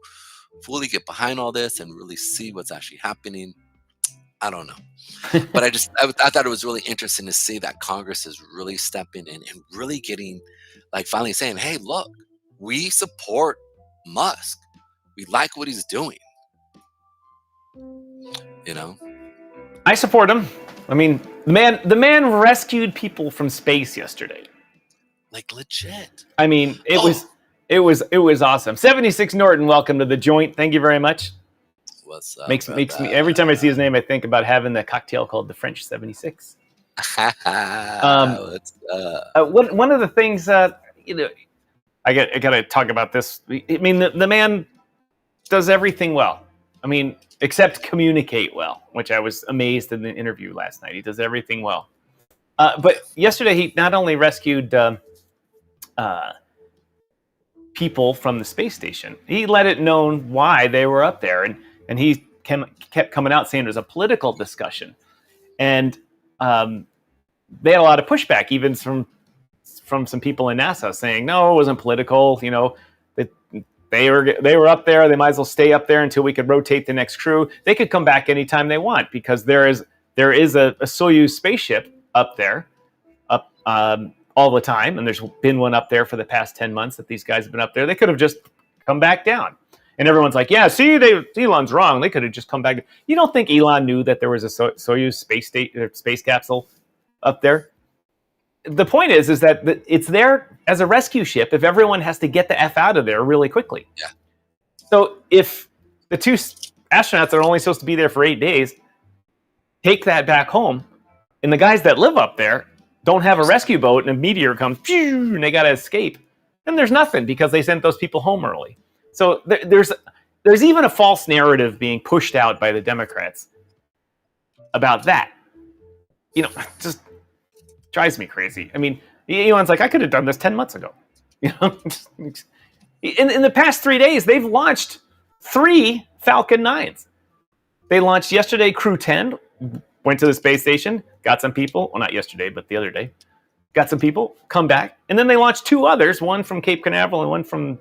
fully get behind all this and really see what's actually happening. I don't know, but I thought it was really interesting to see that Congress is really stepping in and really getting, like, finally saying, "Hey, look, we support Musk. We like what he's doing." I support him. I mean, the man rescued people from space yesterday. Like, legit. I mean, it was awesome. 76 Norton, welcome to the joint. Thank you very much. What's up? Makes me, every time I see his name, I think about having the cocktail called the French 76. One of the things I got to talk about this. I mean, the man does everything well. I mean, except communicate well, which I was amazed in the interview last night. He does everything well. But yesterday, he not only rescued people from the space station, he let it known why they were up there. And he kept coming out saying it was a political discussion. And they had a lot of pushback, even from some people in NASA saying, no, it wasn't political. They were up there. They might as well stay up there until we could rotate the next crew. They could come back anytime they want because there is a Soyuz spaceship up there, all the time, and there's been one up there for the past 10 months that these guys have been up there. They could have just come back down, and everyone's like, "Yeah, see, Elon's wrong. They could have just come back." You don't think Elon knew that there was a Soyuz space capsule up there? the point is that it's there as a rescue ship if everyone has to get the F out of there really quickly. Yeah. So if the 2 astronauts are only supposed to be there for 8 days, take that back home, and the guys that live up there don't have a rescue boat, and a meteor comes, and they got to escape, then there's nothing because they sent those people home early. So there's even a false narrative being pushed out by the Democrats about that. Just drives me crazy. I mean, Elon's like, I could have done this 10 months ago. In the past 3 days, they've launched 3 Falcon 9s. They launched yesterday, Crew 10, went to the space station, got some people. Well, not yesterday, but the other day. Got some people, come back. And then they launched 2 others, one from Cape Canaveral and one from,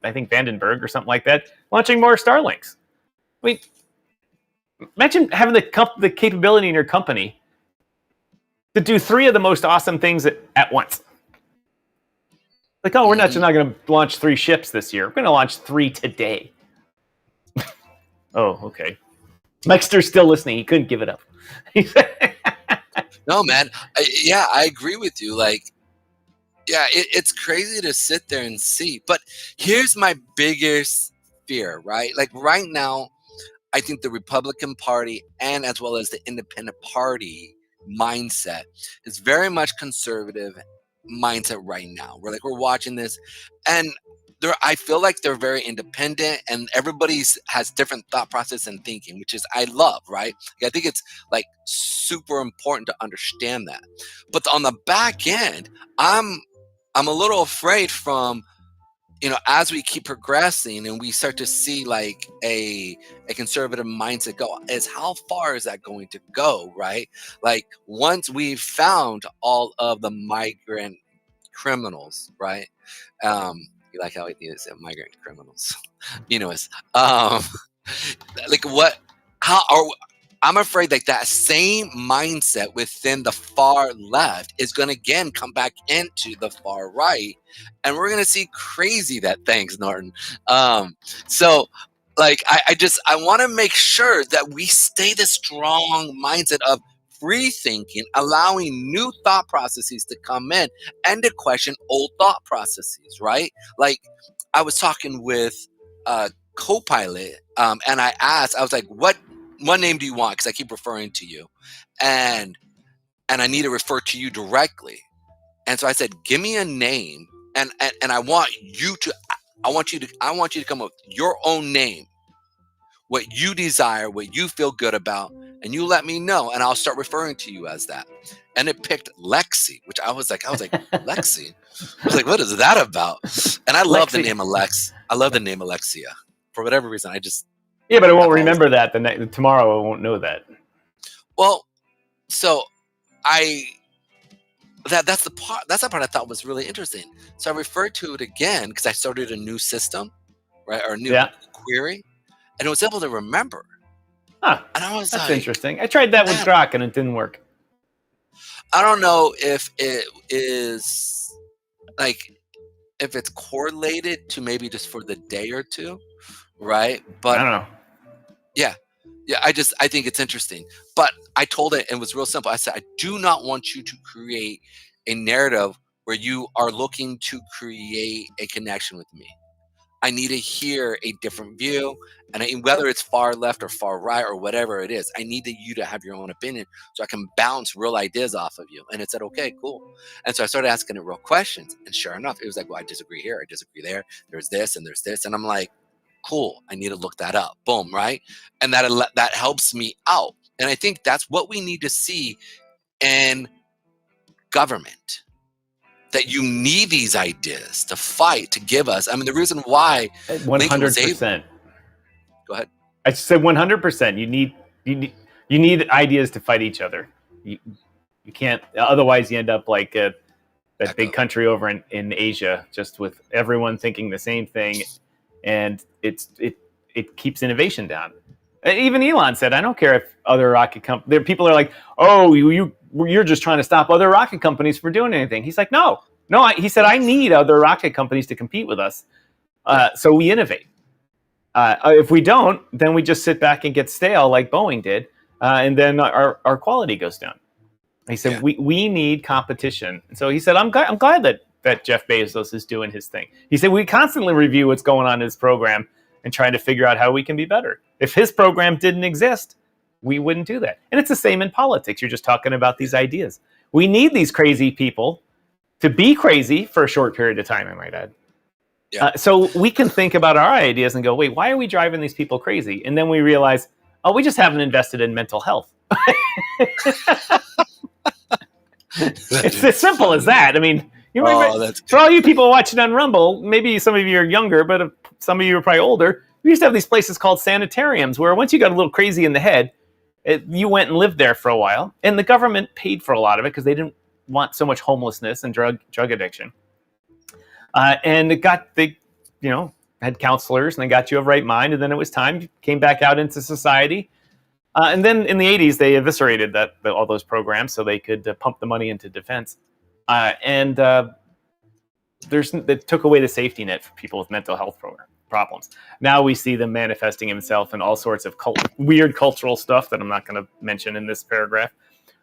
I think, Vandenberg or something like that, launching more Starlinks. I mean, imagine having the capability in your company to do 3 of the most awesome things at once. Like, oh, we're not going to launch 3 ships this year. We're going to launch 3 today. Oh, okay. Mexter's still listening. He couldn't give it up. No, man. I agree with you. Like, yeah, it's crazy to sit there and see. But here's my biggest fear, right? Like right now, I think the Republican Party and as well as the Independent Party mindset is very much conservative mindset right now. We're watching this, and I feel like they're very independent, and everybody has different thought process and thinking, which is I love, right? I think it's like super important to understand that. But on the back end, I'm a little afraid from, as we keep progressing and we start to see like a conservative mindset go, is how far is that going to go, right? Like once we've found all of the migrant criminals, right? You like how it is migrant criminals, like what? How are? I'm afraid that same mindset within the far left is going to again come back into the far right, and we're going to see crazy things, Norton. So like I want to make sure that we stay the strong mindset of free thinking, allowing new thought processes to come in and to question old thought processes, right? Like I was talking with Copilot, and I was like, what name do you want? Because I keep referring to you, and I need to refer to you directly. And so I said, give me a name, and I want you to come up with your own name, what you desire, what you feel good about, and you let me know, and I'll start referring to you as that. And it picked Lexi, which I was like, Lexi. I was like, what is that about? And I love the name Alex. I love the name Alexia. For whatever reason, yeah, but I won't remember that tomorrow. I won't know that. Well, so that's the part I thought was really interesting. So I referred to it again because I started a new system, right, or a new query, and it was able to remember. Huh. And I was that's interesting. I tried that with Grok and it didn't work. I don't know if it is like if it's correlated to maybe just for the day or two, right? But I don't know. Yeah. I think it's interesting. But I told it, and it was real simple. I said, I do not want you to create a narrative where you are looking to create a connection with me. I need to hear a different view, and whether it's far left or far right or whatever it is, I need you to have your own opinion so I can bounce real ideas off of you. And it said, okay, cool. And so I started asking it real questions, and sure enough, it was like, well, I disagree here, I disagree there. There's this and there's this, and I'm like, cool, I need to look that up. Boom, right? And that helps me out. And I think that's what we need to see in government. That you need these ideas to fight, to give us. I mean, the reason why 100%. Go ahead. I said 100%. You need ideas to fight each other. You can't. Otherwise, you end up like that big country over in Asia, just with everyone thinking the same thing, and it keeps innovation down. Even Elon said, "I don't care if other rocket companies." People are like, "Oh, you're just trying to stop other rocket companies from doing anything." He's like, no. He said, I need other rocket companies to compete with us, so we innovate. If we don't, then we just sit back and get stale like Boeing did, and then our quality goes down. He said, we need competition. So he said, I'm glad that Jeff Bezos is doing his thing. He said, we constantly review what's going on in his program and trying to figure out how we can be better. If his program didn't exist, we wouldn't do that. And it's the same in politics. You're just talking about these ideas. We need these crazy people to be crazy for a short period of time, I might add. Yeah. So we can think about our ideas and go, wait, why are we driving these people crazy? And then we realize, oh, we just haven't invested in mental health. It's as simple as that. I mean, for all you people watching on Rumble, maybe some of you are younger, but some of you are probably older. We used to have these places called sanitariums where once you got a little crazy in the head, you went and lived there for a while. And the government paid for a lot of it because they didn't want so much homelessness and drug addiction. And they had counselors and they got you of right mind. And then it was time, you came back out into society. And then in the 80s, they eviscerated all those programs so they could pump the money into defense. They took away the safety net for people with mental health problems. Now we see them manifesting himself in all sorts of weird cultural stuff that I'm not going to mention in this paragraph.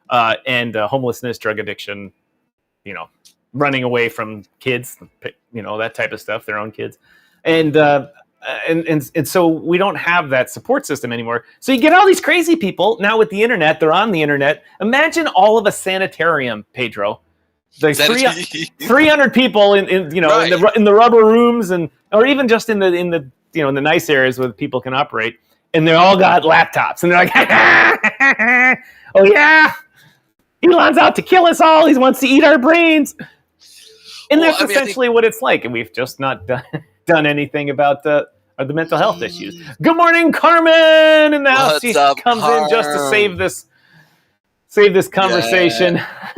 And homelessness, drug addiction, running away from kids, that type of stuff, their own kids. And so we don't have that support system anymore. So you get all these crazy people now with the internet. They're on the internet. Imagine all of a sanitarium, Pedro. Like 300 people in the rubber rooms or even just in the nice areas where people can operate, and they all got laptops and they're like, oh yeah, Elon's out to kill us all. He wants to eat our brains. And that's essentially what it's like. And we've just not done anything about the mental health issues. Good morning, Carmen. And now she comes in just to save this conversation. Yeah.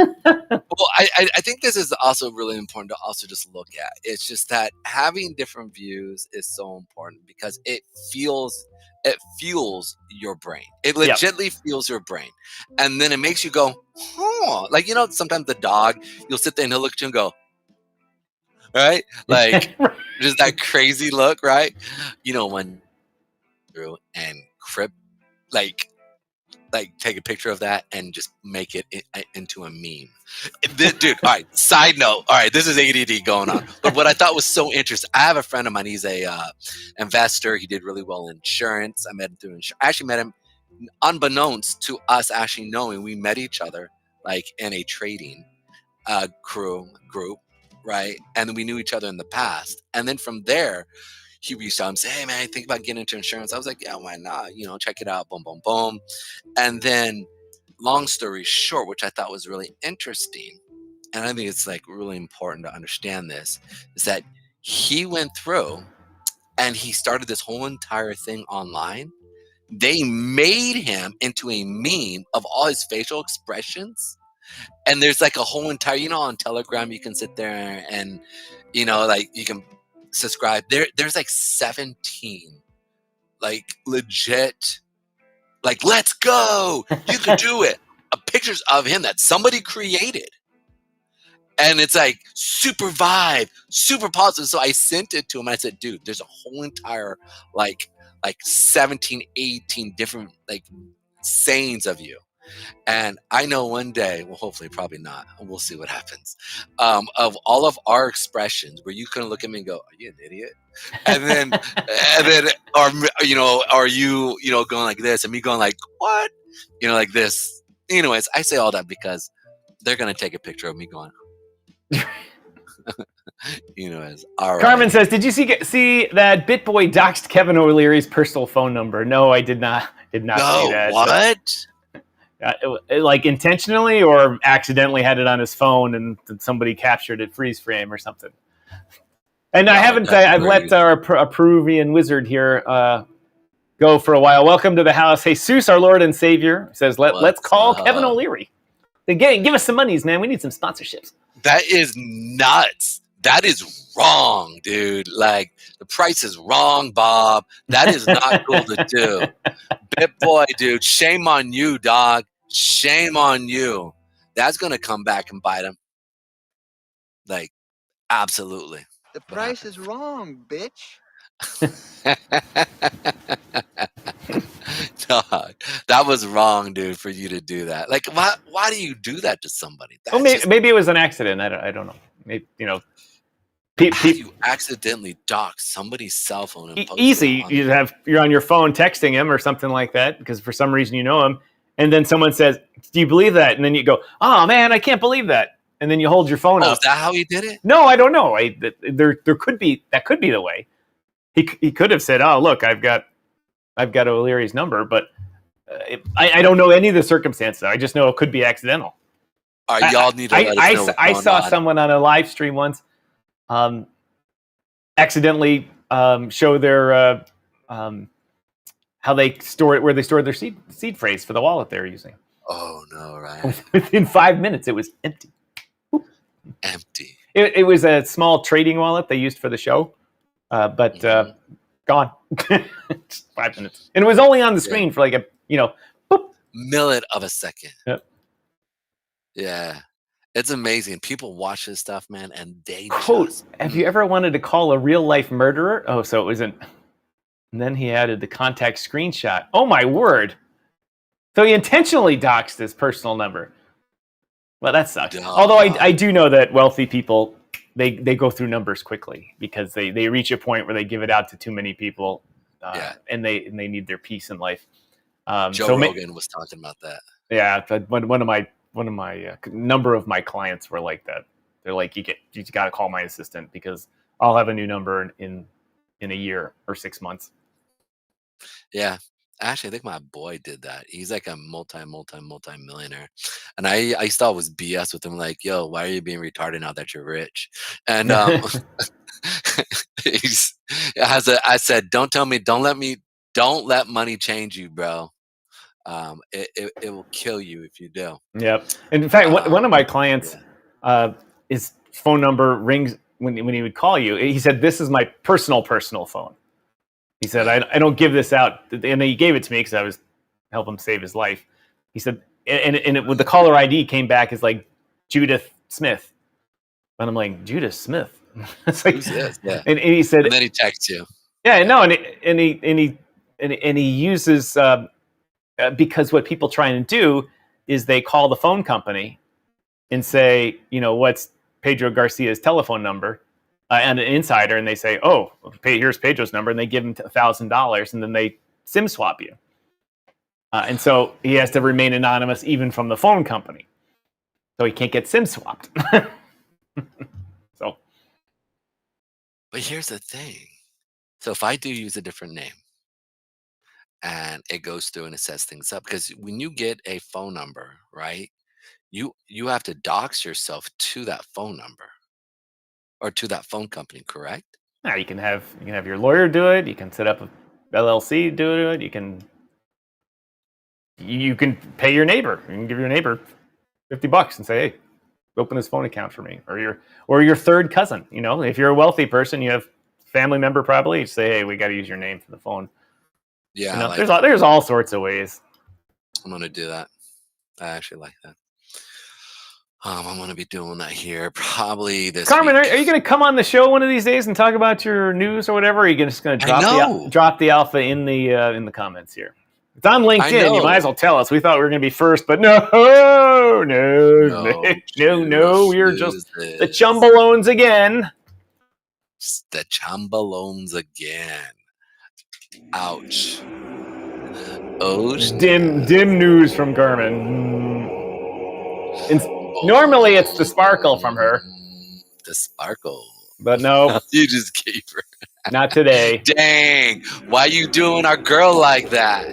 Well, I think this is also really important to also just look at. It's just that having different views is so important because it fuels your brain. It legitimately fuels your brain. And then it makes you go, like, sometimes the dog, you'll sit there and he'll look at you and go, right? Like, just that crazy look, right? When through and take a picture of that and just make it into a meme. Dude, all right, side note. All right, this is ADD going on. But what I thought was so interesting, I have a friend of mine. He's a investor. He did really well in insurance. I met him through insurance. I actually met him unbeknownst to us actually knowing. We met each other like in a trading group, right? And we knew each other in the past. And then from there, he reached out and said, hey, man, I think about getting into insurance. I was like, yeah, why not? Check it out. Boom, boom, boom. And then long story short, which I thought was really interesting, and I think it's like really important to understand this, is that he went through and he started this whole entire thing online. They made him into a meme of all his facial expressions. And there's like a whole entire, on Telegram, you can sit there and, like you can subscribe. There's like 17, like legit, like, let's go. You can do it. Pictures of him that somebody created. And it's like super vibe, super positive. So I sent it to him. And I said, dude, there's a whole entire like 17, 18 different like sayings of you. And I know one day, well, hopefully probably not, we'll see what happens, of all of our expressions where you can look at me and go, are you an idiot? And then, are you, going like this and me going like, what? Like this. Anyways, I say all that because they're going to take a picture of me going, anyways. All right. Carmen says, did you see that BitBoy doxed Kevin O'Leary's personal phone number? No, I did not. See that. What? Like intentionally or accidentally had it on his phone and somebody captured it freeze frame or something. And I've let our Peruvian wizard here go for a while. Welcome to the house. Jesus, our Lord and Savior, says, let's call Kevin O'Leary. Give us some monies, man. We need some sponsorships. That is nuts. That is wrong, dude. Like, the price is wrong, Bob. That is not cool to do. BitBoy, dude, shame on you, dog. Shame on you. That's going to come back and bite him. Like, absolutely. The price is wrong, bitch. Dog, that That was wrong, dude, for you to do that. Like, why do you do that to somebody? Well, That's just maybe it was an accident. I don't know. Maybe, you know, how you accidentally dock somebody's cell phone and post easy. it on You're on your phone texting him or something like that because for some reason you know him, and then someone says, "Do you believe that?" And then you go, "Oh man, I can't believe that." And then you hold your phone Oh, up. is that how he did it? No, I don't know. There could be the way. He could have said, "Oh, look, I've got O'Leary's number," but I don't know any of the circumstances. I just know it could be accidental. All right, y'all need to let us know what's I going saw on. someone on a live stream once accidentally show their how they store it, where they stored their seed phrase for the wallet they were using. Oh no, right? Within 5 minutes, it was empty. Empty. It was a small trading wallet they used for the show, but gone. Just 5 minutes, and it was only on the screen for like a boop. Millet of a second. Yep. Yeah. It's amazing. People watch this stuff, man, and they Quote, just... have you ever wanted to call a real life murderer? Oh, so it wasn't. And then he added the contact screenshot. Oh my word. So he intentionally doxed his personal number. Well, that sucks. Duh. Although I do know that wealthy people, they go through numbers quickly because they reach a point where they give it out to too many people, and they need their peace in life. Joe Rogan was talking about that. Yeah, one of my number of my clients were like that. They're like, you got to call my assistant because I'll have a new number in a year or 6 months. Yeah. Actually, I think my boy did that. He's like a multi-millionaire. And I thought it was BS with him, like, yo, why are you being retarded now that you're rich? And I said, don't let money change you, bro. It will kill you if you do. Yep. And in fact, one of my clients, his phone number rings when he would call you. He said, "This is my personal phone." He said, "I don't give this out," and he gave it to me because I was helping him save his life. He said, and with the caller ID came back as like Judith Smith, and I'm like, Judith Smith. It's like, who's this? Yeah. And he said, and then he texts you. Yeah, no, and he uses. Because what people try and do is they call the phone company and say, what's Pedro Garcia's telephone number, and an insider, and they say, oh, here's Pedro's number, and they give him $1,000, and then they SIM swap you. And so he has to remain anonymous even from the phone company. So he can't get SIM swapped. So. But here's the thing. So if I do use a different name, and it goes through and it sets things up, because when you get a phone number, right, you have to dox yourself to that phone number or to that phone company, correct? Now you can have your lawyer do it. You can set up a LLC do it. You can pay your neighbor. You can give your neighbor $50 and say, hey, open this phone account for me, or your third cousin. If you're a wealthy person, you have family member probably. You say, hey, we got to use your name for the phone. Yeah, there's all sorts of ways. I'm gonna do that. I actually like that. I'm gonna be doing that here probably this Carmen, week. are you going to come on the show one of these days and talk about your news or whatever? Or are you just going to drop the alpha in the comments here? It's on LinkedIn. You might as well tell us. We thought we were going to be first, but no. We're just the Chumbalones again. The Chumbalones again. Ouch. Oh, dim news from Carmen. Normally it's the sparkle from her. The sparkle. But no. You just gave her. Not today. Dang. Why you doing our girl like that?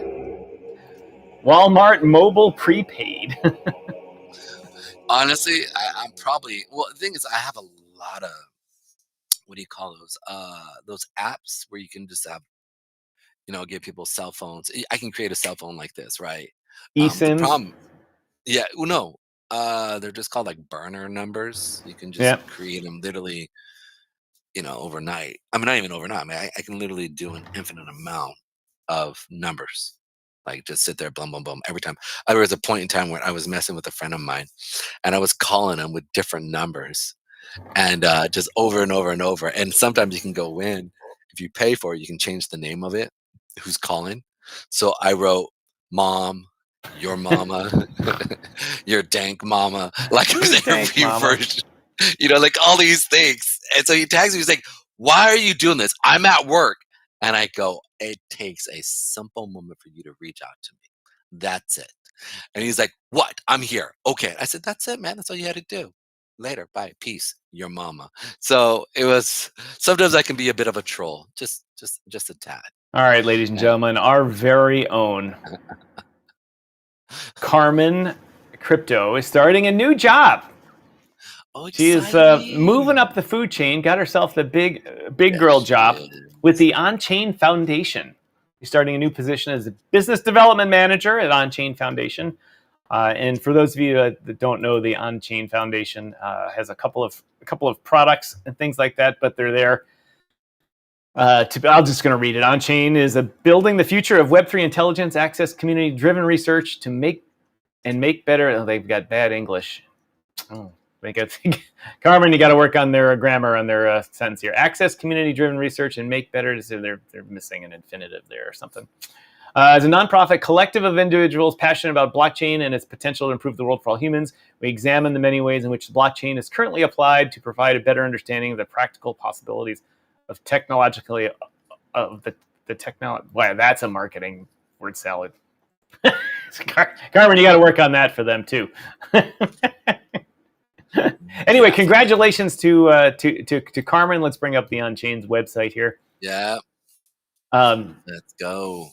Walmart mobile prepaid. Honestly, I'm probably... Well, the thing is, I have a lot of... What do you call those? Those apps where you can just have... give people cell phones. I can create a cell phone like this, right? eSIMs? Yeah, well, no. They're just called like burner numbers. You can just create them literally, overnight. I mean, not even overnight. I mean, I can literally do an infinite amount of numbers. Like just sit there, boom, boom, boom, every time. There was a point in time where I was messing with a friend of mine, and I was calling him with different numbers, and just over and over and over. And sometimes you can go in, if you pay for it, you can change the name of it, who's calling. So I wrote mom, your mama, your dank mama, like his Dank interview mama. version, like all these things. And so he tags me, he's like, why are you doing this? I'm at work. And I go, it takes a simple moment for you to reach out to me. That's it. And he's like, what? I'm here. Okay. I said, that's it, man. That's all you had to do. Later. Bye. Peace. Your mama. So it was, sometimes I can be a bit of a troll. Just a tad. All right, ladies and gentlemen, our very own Carmen Crypto is starting a new job. Oh, She is moving up the food chain, got herself the big girl job with the On-Chain Foundation. She's starting a new position as a business development manager at On-Chain Foundation. And for those of you that don't know, the On-Chain Foundation has a couple of products and things like that, but they're there. I'm just going to read it. On-Chain is building the future of Web3 intelligence, access community-driven research to make better. Oh, they've got bad English. Oh, Carmen, you got to work on their grammar on their sentence here. Access community-driven research and make better. They're missing an infinitive there or something. As a nonprofit collective of individuals passionate about blockchain and its potential to improve the world for all humans, we examine the many ways in which the blockchain is currently applied to provide a better understanding of the practical possibilities of technologically of the technology. Wow, that's a marketing word salad. Carmen, you got to work on that for them too. Anyway, congratulations to Carmen. Let's bring up the On-Chain's website here. Yeah. Let's go.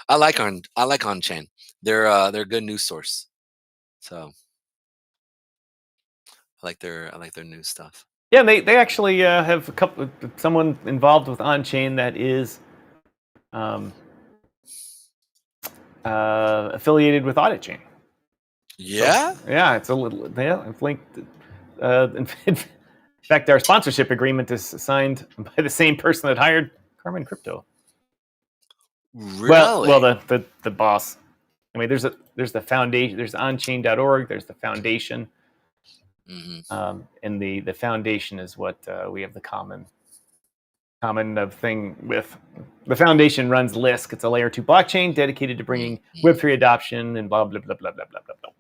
I like On-Chain. They're a good news source. So I like their news stuff. Yeah, they actually have someone involved with On-Chain that is affiliated with Audit Chain. Yeah? So, yeah, it's a little. Yeah, I've linked. In fact, our sponsorship agreement is signed by the same person that hired Carmen Crypto. Really? Well, the boss. I mean, there's the foundation. There's onchain.org. There's the foundation. Mm-hmm. And the foundation is what we have the common thing with. The foundation runs Lisk. It's a layer 2 blockchain dedicated to bringing Web3 adoption and blah blah blah blah blah blah blah blah.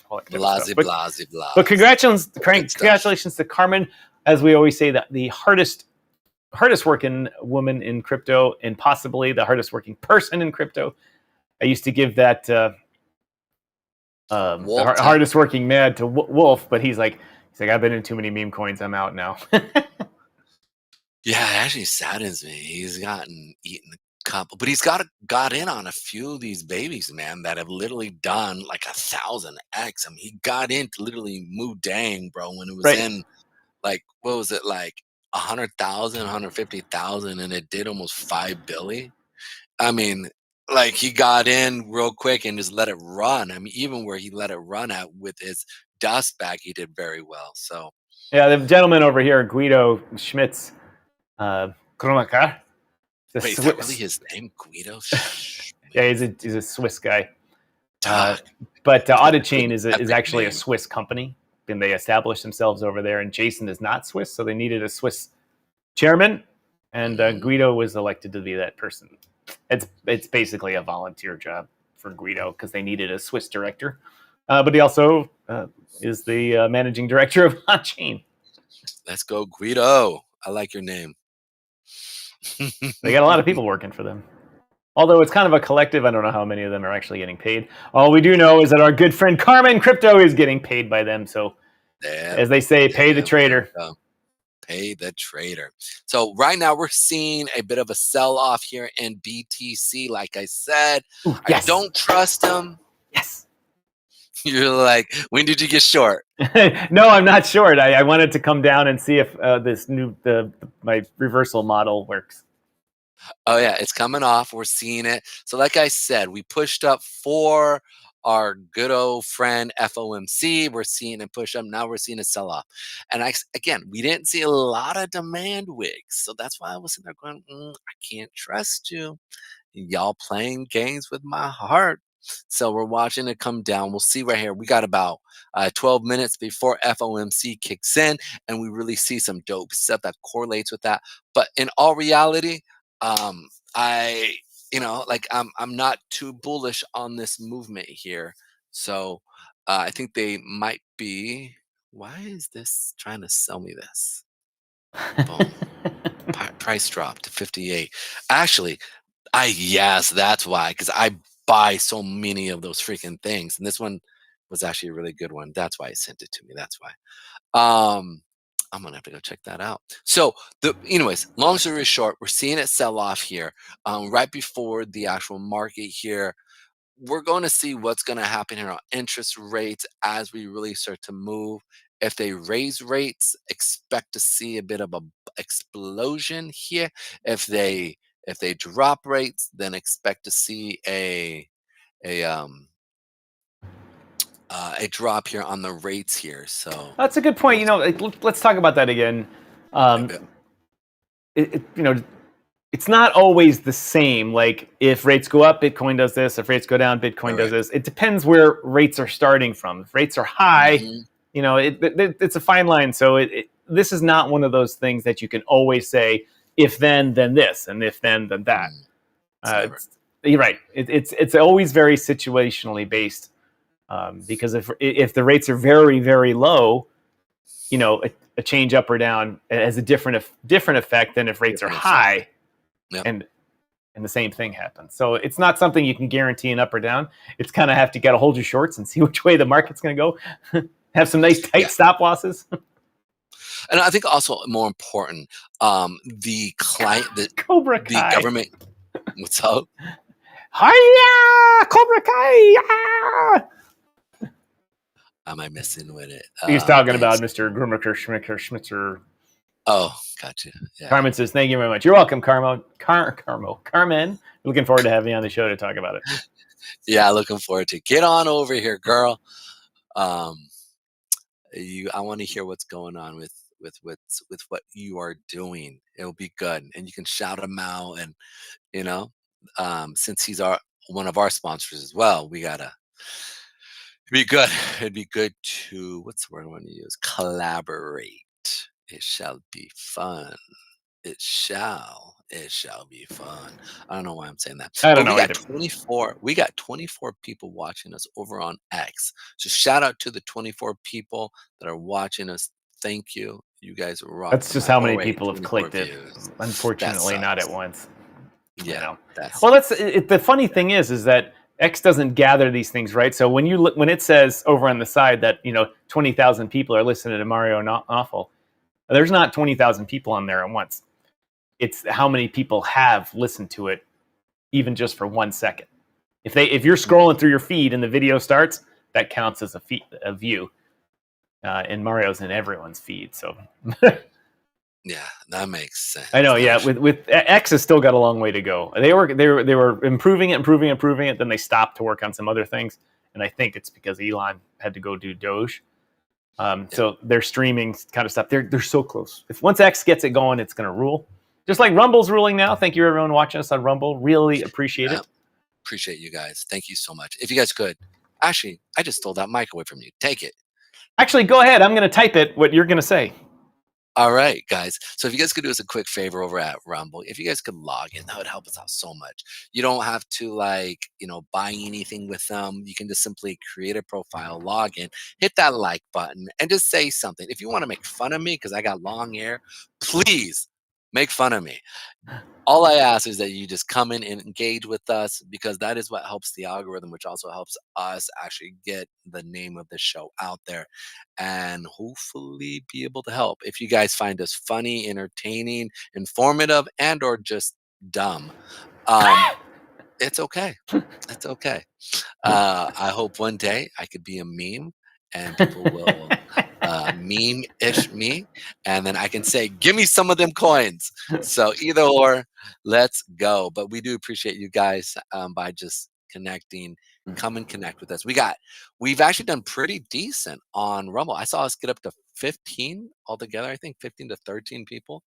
Blah blah. But congratulations to Carmen. As we always say, that the hardest working woman in crypto and possibly the hardest working person in crypto. I used to give that the hardest working man to Wolf, but he's like I've been in too many meme coins. I'm out now. Yeah, it actually saddens me. He's eaten a couple, but he's got in on a few of these babies, man, that have literally done like 1,000x. I mean, he got into literally Mudang, bro, when it was in like, what was it, like 100,000, 150,000, and it did almost 5 billion. I mean, like he got in real quick and just let it run. I mean, even where he let it run at with his dust bag, he did very well. So yeah, the gentleman over here, Guido Schmitz, Kromakar. Wait, is that really his name, Guido? Yeah, he's a Swiss guy. But Audit Chain is actually a Swiss company, and they established themselves over there. And Jason is not Swiss, so they needed a Swiss chairman, and Guido was elected to be that person. It's basically a volunteer job for Guido because they needed a Swiss director, but he also is the managing director of On-Chain. Let's go, Guido. I like your name. They got a lot of people working for them. Although it's kind of a collective, I don't know how many of them are actually getting paid. All we do know is that our good friend Carmen Crypto is getting paid by them. So, as they say, pay the trader. Pay the trader. So right now we're seeing a bit of a sell-off here in BTC. Like I said, ooh, yes. I don't trust him. Yes. You're like, when did you get short? No, I'm not short. I wanted to come down and see if my reversal model works. Oh yeah, it's coming off. We're seeing it. So like I said, we pushed up for our good old friend FOMC. We're seeing it push up. Now we're seeing a sell-off. And again, we didn't see a lot of demand wigs. So that's why I was sitting there going, I can't trust you. Y'all playing games with my heart. So we're watching it come down. We'll see right here. We got about 12 minutes before FOMC kicks in, and we really see some dope stuff that correlates with that. But in all reality, I like I'm not too bullish on this movement here. So I think they might be. Why is this trying to sell me this? Boom. Price drop to 58. Actually, yes, that's why, because I buy so many of those freaking things, and this one was actually a really good one. That's why it sent it to me. That's why. I'm gonna have to go check that out. So anyways, long story short, we're seeing it sell off here, right before the actual market here. We're going to see what's going to happen here on interest rates as we really start to move. If they raise rates, expect to see a bit of a explosion here. If they drop rates, then expect to see a drop here on the rates here. So That's a good point. Let's talk about that again. It's not always the same. Like if rates go up, Bitcoin does this. If rates go down, Bitcoin does this. It depends where rates are starting from. If rates are high, it's a fine line. So this is not one of those things that you can always say, if then this, and if then that. You're right. It's always very situationally based, because if the rates are very, very low, a change up or down has a different effect than if rates are high. Yep. And the same thing happens. So it's not something you can guarantee an up or down. It's kind of have to get a hold your shorts and see which way the market's going to go. Have some nice tight stop losses. And I think also more important, the client, the government. What's up? Hiya, Cobra Kai. Am I missing with it? He's talking about Mr. Schmitzer. Oh, gotcha. Yeah. Carmen says, thank you very much. You're welcome, Carmen. Looking forward to having you on the show to talk about it. Yeah, looking forward to it. Get on over here, girl. I want to hear what's going on with what you are doing. It'll be good. And you can shout him out, and since he's one of our sponsors as well, it'd be good. It'd be good to, what's the word I want to use? Collaborate. It shall be fun. It shall be fun. I don't know why I'm saying that. I don't know. We got 24 people watching us over on X. So shout out to the 24 people that are watching us. Thank you. You guys are rocking. That's just how many people have clicked it. Unfortunately, not at once. Yeah. The funny thing is that X doesn't gather these things, right? So when it says over on the side that 20,000 people are listening to Mario Awful, there's not 20,000 people on there at once. It's how many people have listened to it, even just for 1 second. If you're scrolling through your feed and the video starts, that counts as a view. And Mario's in everyone's feed, so. Yeah, that makes sense. I know. Yeah, with X has still got a long way to go. They were improving it. Then they stopped to work on some other things, and I think it's because Elon had to go do Doge. So their streaming kind of stuff. They're so close. If once X gets it going, it's going to rule. Just like Rumble's ruling now. Thank you everyone watching us on Rumble. Really appreciate it. Appreciate you guys. Thank you so much. If you guys could, actually, I just stole that mic away from you. Take it. Actually, go ahead. I'm going to type it. What you're going to say. All right, guys. So if you guys could do us a quick favor over at Rumble, if you guys could log in, that would help us out so much. You don't have to buy anything with them. You can just simply create a profile, log in, hit that like button, and just say something. If you want to make fun of me because I got long hair, please make fun of me. All I ask is that you just come in and engage with us, because that is what helps the algorithm, which also helps us actually get the name of the show out there and hopefully be able to help. If you guys find us funny, entertaining, informative, and or just dumb, it's okay. It's okay. I hope one day I could be a meme and people will meme-ish me, and then I can say, give me some of them coins. So either or, let's go. But we do appreciate you guys by just connecting. Come and connect with us. We've actually done pretty decent on Rumble. I saw us get up to 15 altogether. I think 15 to 13 people.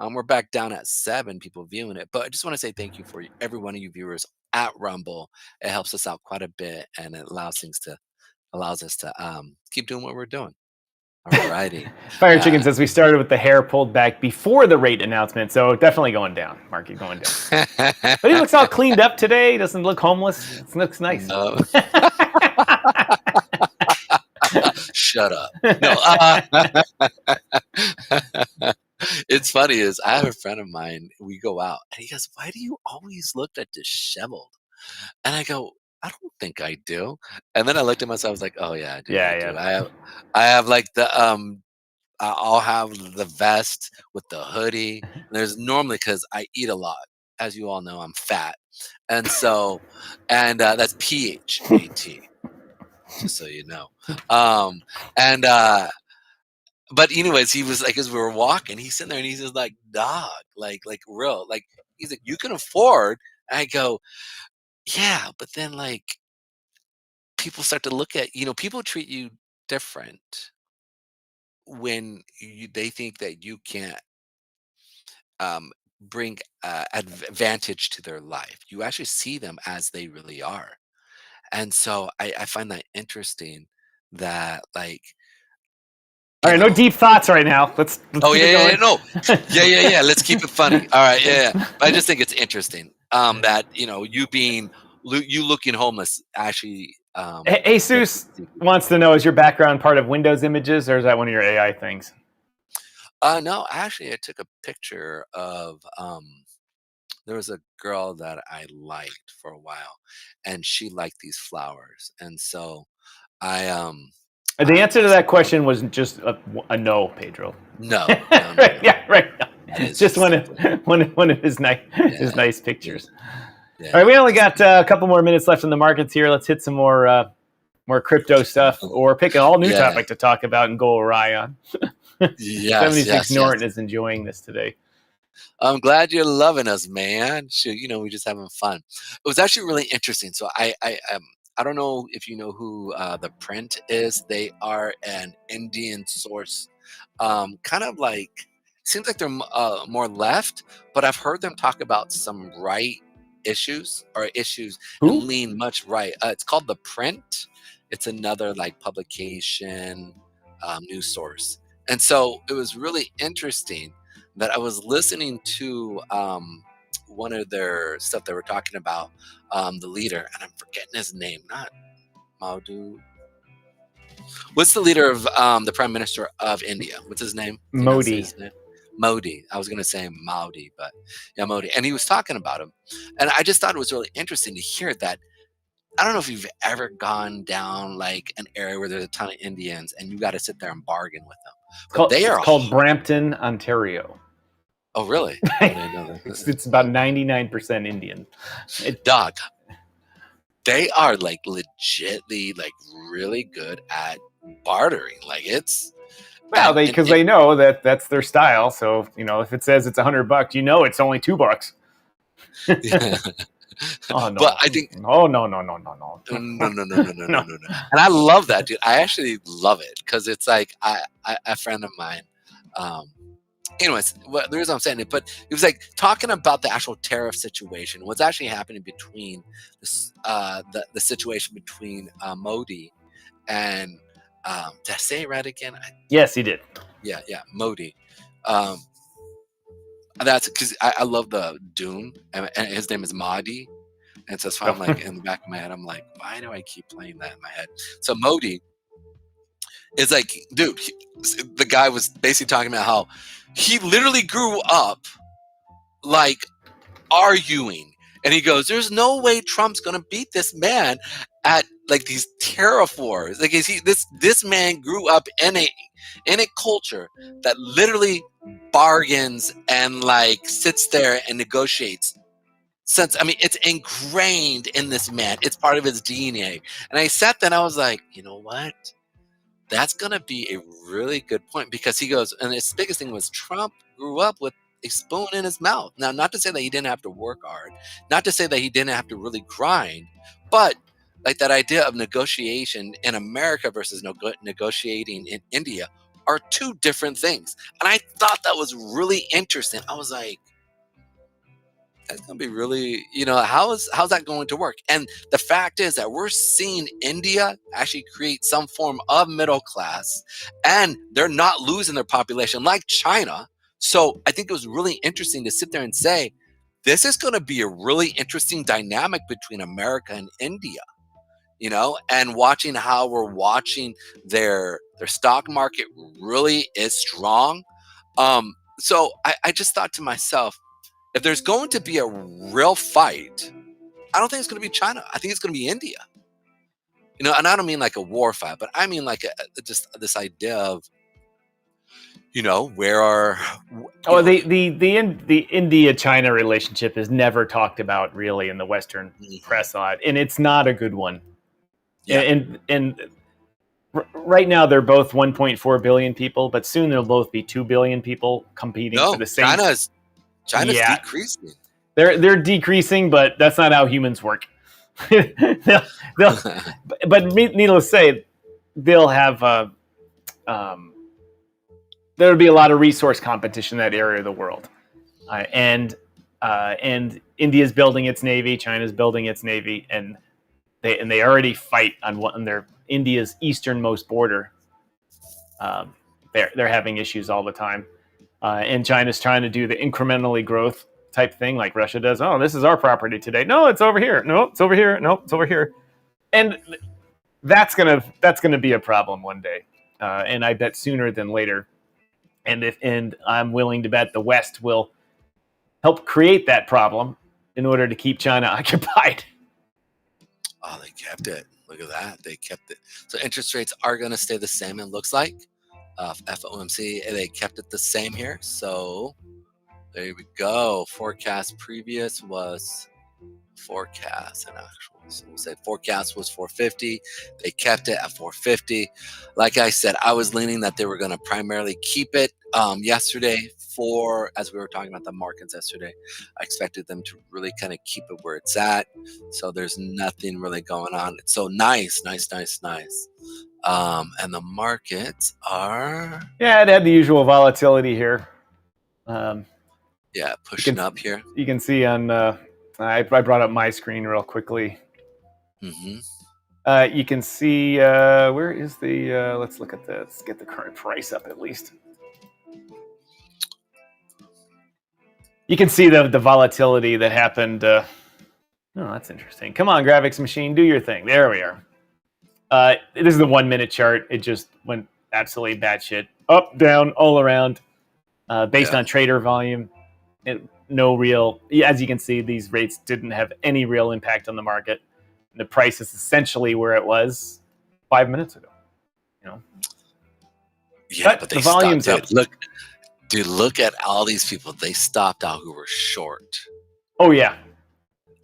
We're back down at 7 people viewing it. But I just want to say thank you for every one of you viewers at Rumble. It helps us out quite a bit, and it allows us to keep doing what we're doing. All righty. Fire Chicken says we started with the hair pulled back before the rate announcement, so definitely going down. Market going down. But he looks all cleaned up today. He doesn't look homeless. It looks nice. No. Shut up. No. It's funny is I have a friend of mine. We go out and he goes, "Why do you always look that disheveled?" And I go, "I don't think I do." And then I looked at myself. I was like, "Oh yeah, I do. Yeah, I do. yeah. I have like the I'll have the vest with the hoodie. And there's normally because I eat a lot, as you all know, I'm fat, and so that's PHAT, just so you know. And but anyways, he was like, as we were walking, he's sitting there and he's just like, "Dog, like real, like." He's like, "You can afford." And I go, "Yeah, but then like people start to look at people treat you different when they think that you can't um, bring advantage to their life. You actually see them as they really are." And so I find that interesting that like All right, no deep thoughts right now. Let's oh keep yeah, it yeah, going. yeah, no, yeah. Let's keep it funny. All right, yeah. But I just think it's interesting that you looking homeless actually. Jesus wants to know: is your background part of Windows images, or is that one of your AI things? No, actually, I took a picture of. There was a girl that I liked for a while, and she liked these flowers, and so I The answer to that question was just a no, Pedro. no. Right, yeah, right. It's Just one of his nice pictures. Yeah. All right, we only got a couple more minutes left in the markets here. Let's hit some more crypto stuff, or pick an all new topic to talk about and go awry on. 76 Norton is enjoying this today. I'm glad you're loving us, man. Shoot, we're just having fun. It was actually really interesting. So I don't know if you know who the Print is. They are an Indian source, kind of like seems like they're more left, but I've heard them talk about some right issues and lean much right. It's called the Print. It's another like publication news source, and so it was really interesting that I was listening to one of their stuff they were talking about the leader, and I'm forgetting his name, not Maudu. What's the leader of the Prime Minister of India? What's his name? Modi. Modi. I was going to say Maudi, but yeah, Modi. And he was talking about him. And I just thought it was really interesting to hear that. I don't know if you've ever gone down like an area where there's a ton of Indians and you got to sit there and bargain with them. But It's called Brampton, Ontario. Oh, really? It's about 99% Indian. Dog. They are like legitly like really good at bartering. Like it's because they know that that's their style. So if it says it's $100, it's only $2. Yeah. Oh no! But I think no. No. And I love that, dude. I actually love it because it's like a friend of mine. Anyways, the reason I'm saying it, but it was like talking about the actual tariff situation. What's actually happening between this, the situation between Modi and did I say it right again? Yes, he did. Yeah, Modi. That's because I love the Dune, and his name is Mahdi. And so I'm like in the back of my head, I'm like, why do I keep playing that in my head? So Modi is like, dude, the guy was basically talking about how he literally grew up like arguing. And he goes, there's no way Trump's going to beat this man at like these tariff wars. Like this man grew up in a culture that literally bargains and like sits there and negotiates. It's ingrained in this man. It's part of his DNA. And I sat there and I was like, you know what? That's going to be a really good point because he goes, and his biggest thing was Trump grew up with a spoon in his mouth. Now, not to say that he didn't have to work hard, not to say that he didn't have to really grind, but like that idea of negotiation in America versus negotiating in India are two different things. And I thought that was really interesting. I was like, That's gonna be really, how's that going to work? And the fact is that we're seeing India actually create some form of middle class, and they're not losing their population like China. So I think it was really interesting to sit there and say, this is going to be a really interesting dynamic between America and India, and watching how we're watching their stock market really is strong. So I just thought to myself, if there's going to be a real fight, I don't think it's going to be China. I think it's going to be India. And I don't mean like a war fight, but I mean like just this idea of, where are... The India-China relationship is never talked about really in the Western press on it, and it's not a good one. Yeah. And right now they're both 1.4 billion people, but soon they'll both be 2 billion people competing for the same... China's decreasing. They're decreasing, but that's not how humans work. But needless to say, they'll have there'll be a lot of resource competition in that area of the world, and India's building its navy, China's building its navy, and they already fight on their India's easternmost border. They're having issues all the time. And China's trying to do the incrementally growth type thing like Russia does. Oh, this is our property today. No, it's over here. No, it's over here. No, it's over here. And that's gonna be a problem one day. And I bet sooner than later. And I'm willing to bet the West will help create that problem in order to keep China occupied. Oh, they kept it. Look at that. They kept it. So interest rates are going to stay the same, it looks like. FOMC, they kept it the same here. So there we go. Forecast previous was forecast and actual. So we'll say forecast was 450. They kept it at 450. Like I said, I was leaning that they were going to primarily keep it yesterday as we were talking about the markets yesterday. I expected them to really kind of keep it where it's at. So there's nothing really going on. So nice. And the markets are... Yeah, it had the usual volatility here. Pushing up here. You can see on... I brought up my screen real quickly. Mm-hmm. You can see... where is the... let's look at this. Get the current price up at least. You can see the volatility that happened. Oh, that's interesting. Come on, graphics machine, do your thing. There we are. This is the 1 minute chart. It just went absolutely batshit. Up, down, all around. Based on trader volume. No real... As you can see, these rates didn't have any real impact on the market. The price is essentially where it was 5 minutes ago. Yeah, but the volume's up. Look at all these people. They stopped out who were short. Oh, yeah.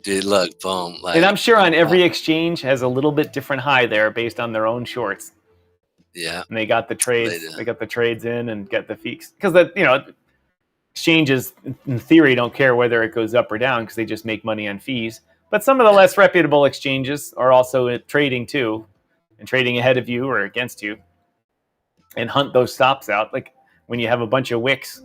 Dude, look, boom. And I'm sure on every exchange has a little bit different high there based on their own shorts. Yeah. And they got the trades. They got the trades in and get the fees. Because, exchanges, in theory, don't care whether it goes up or down because they just make money on fees. But some of the less reputable exchanges are also trading, too. And trading ahead of you or against you. And hunt those stops out. Like when you have a bunch of wicks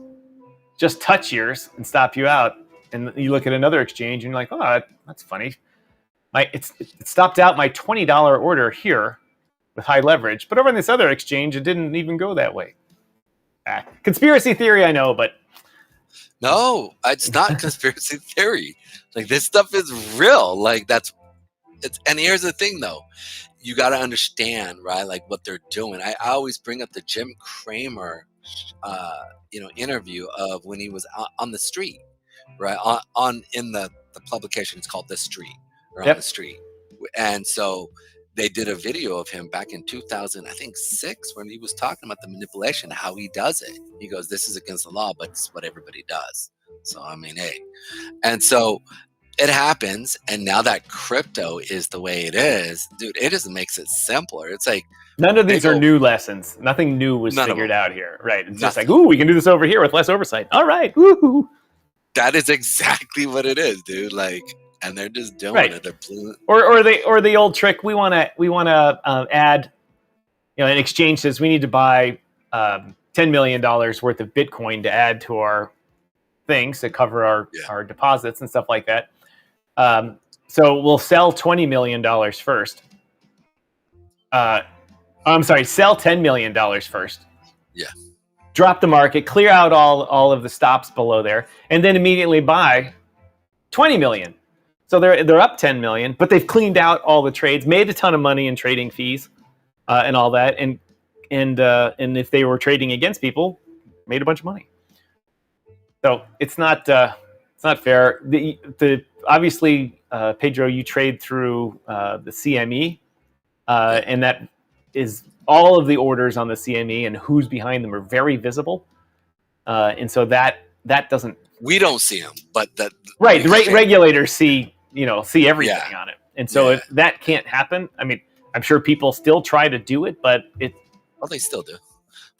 just touch yours and stop you out. And you look at another exchange and you're like, oh, that's funny. It stopped out my $20 order here with high leverage. But over in this other exchange, it didn't even go that way. Conspiracy theory, I know, but... No, it's not conspiracy theory. Like, this stuff is real. And here's the thing, though. You got to understand, right, like what they're doing. I always bring up the Jim Cramer, interview of when he was on the street, right? In the publication, it's called The Street, or On the Street. And so they did a video of him back in 2006 when he was talking about the manipulation, how he does it. He goes, this is against the law, but it's what everybody does. So, I mean, hey. And so it happens, and now that crypto is the way it is, dude, it just makes it simpler. It's like... None of these are new lessons. Nothing new was figured out here, right? It's just like, ooh, we can do this over here with less oversight. All right, woohoo. That is exactly what it is, dude. Like, and they're just doing it. They're or the old trick. We want to add, an exchange says we need to buy $10 million worth of Bitcoin to add to our things to cover Yeah. our deposits and stuff like that. So we'll sell $20 million first. I'm sorry, sell $10 million first. Yeah. Drop the market, clear out all of the stops below there, and then immediately buy 20 million. So they're up 10 million, but they've cleaned out all the trades, made a ton of money in trading fees and all that, and if they were trading against people, made a bunch of money. So it's not fair. The obviously Pedro, you trade through the CME, and that is all of the orders on the CME and who's behind them are very visible, and so that doesn't. We don't see them, but the regulators see everything on it, and so if that can't happen, I mean, I'm sure people still try to do it, but they still do,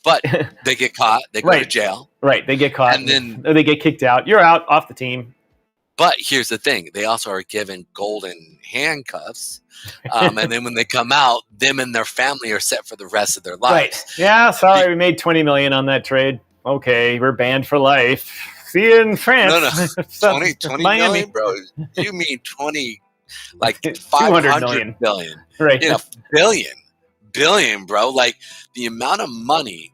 but they get caught, they go to jail, right? They get caught, and then they get kicked out. You're out off the team. But here's the thing: they also are given golden handcuffs, and then when they come out, them and their family are set for the rest of their lives. Right? Yeah. Sorry, we made 20 million on that trade. Okay, we're banned for life. See you in France. No. 20 million, bro. You mean 20, like 500 billion. Right. Billion, bro. Like the amount of money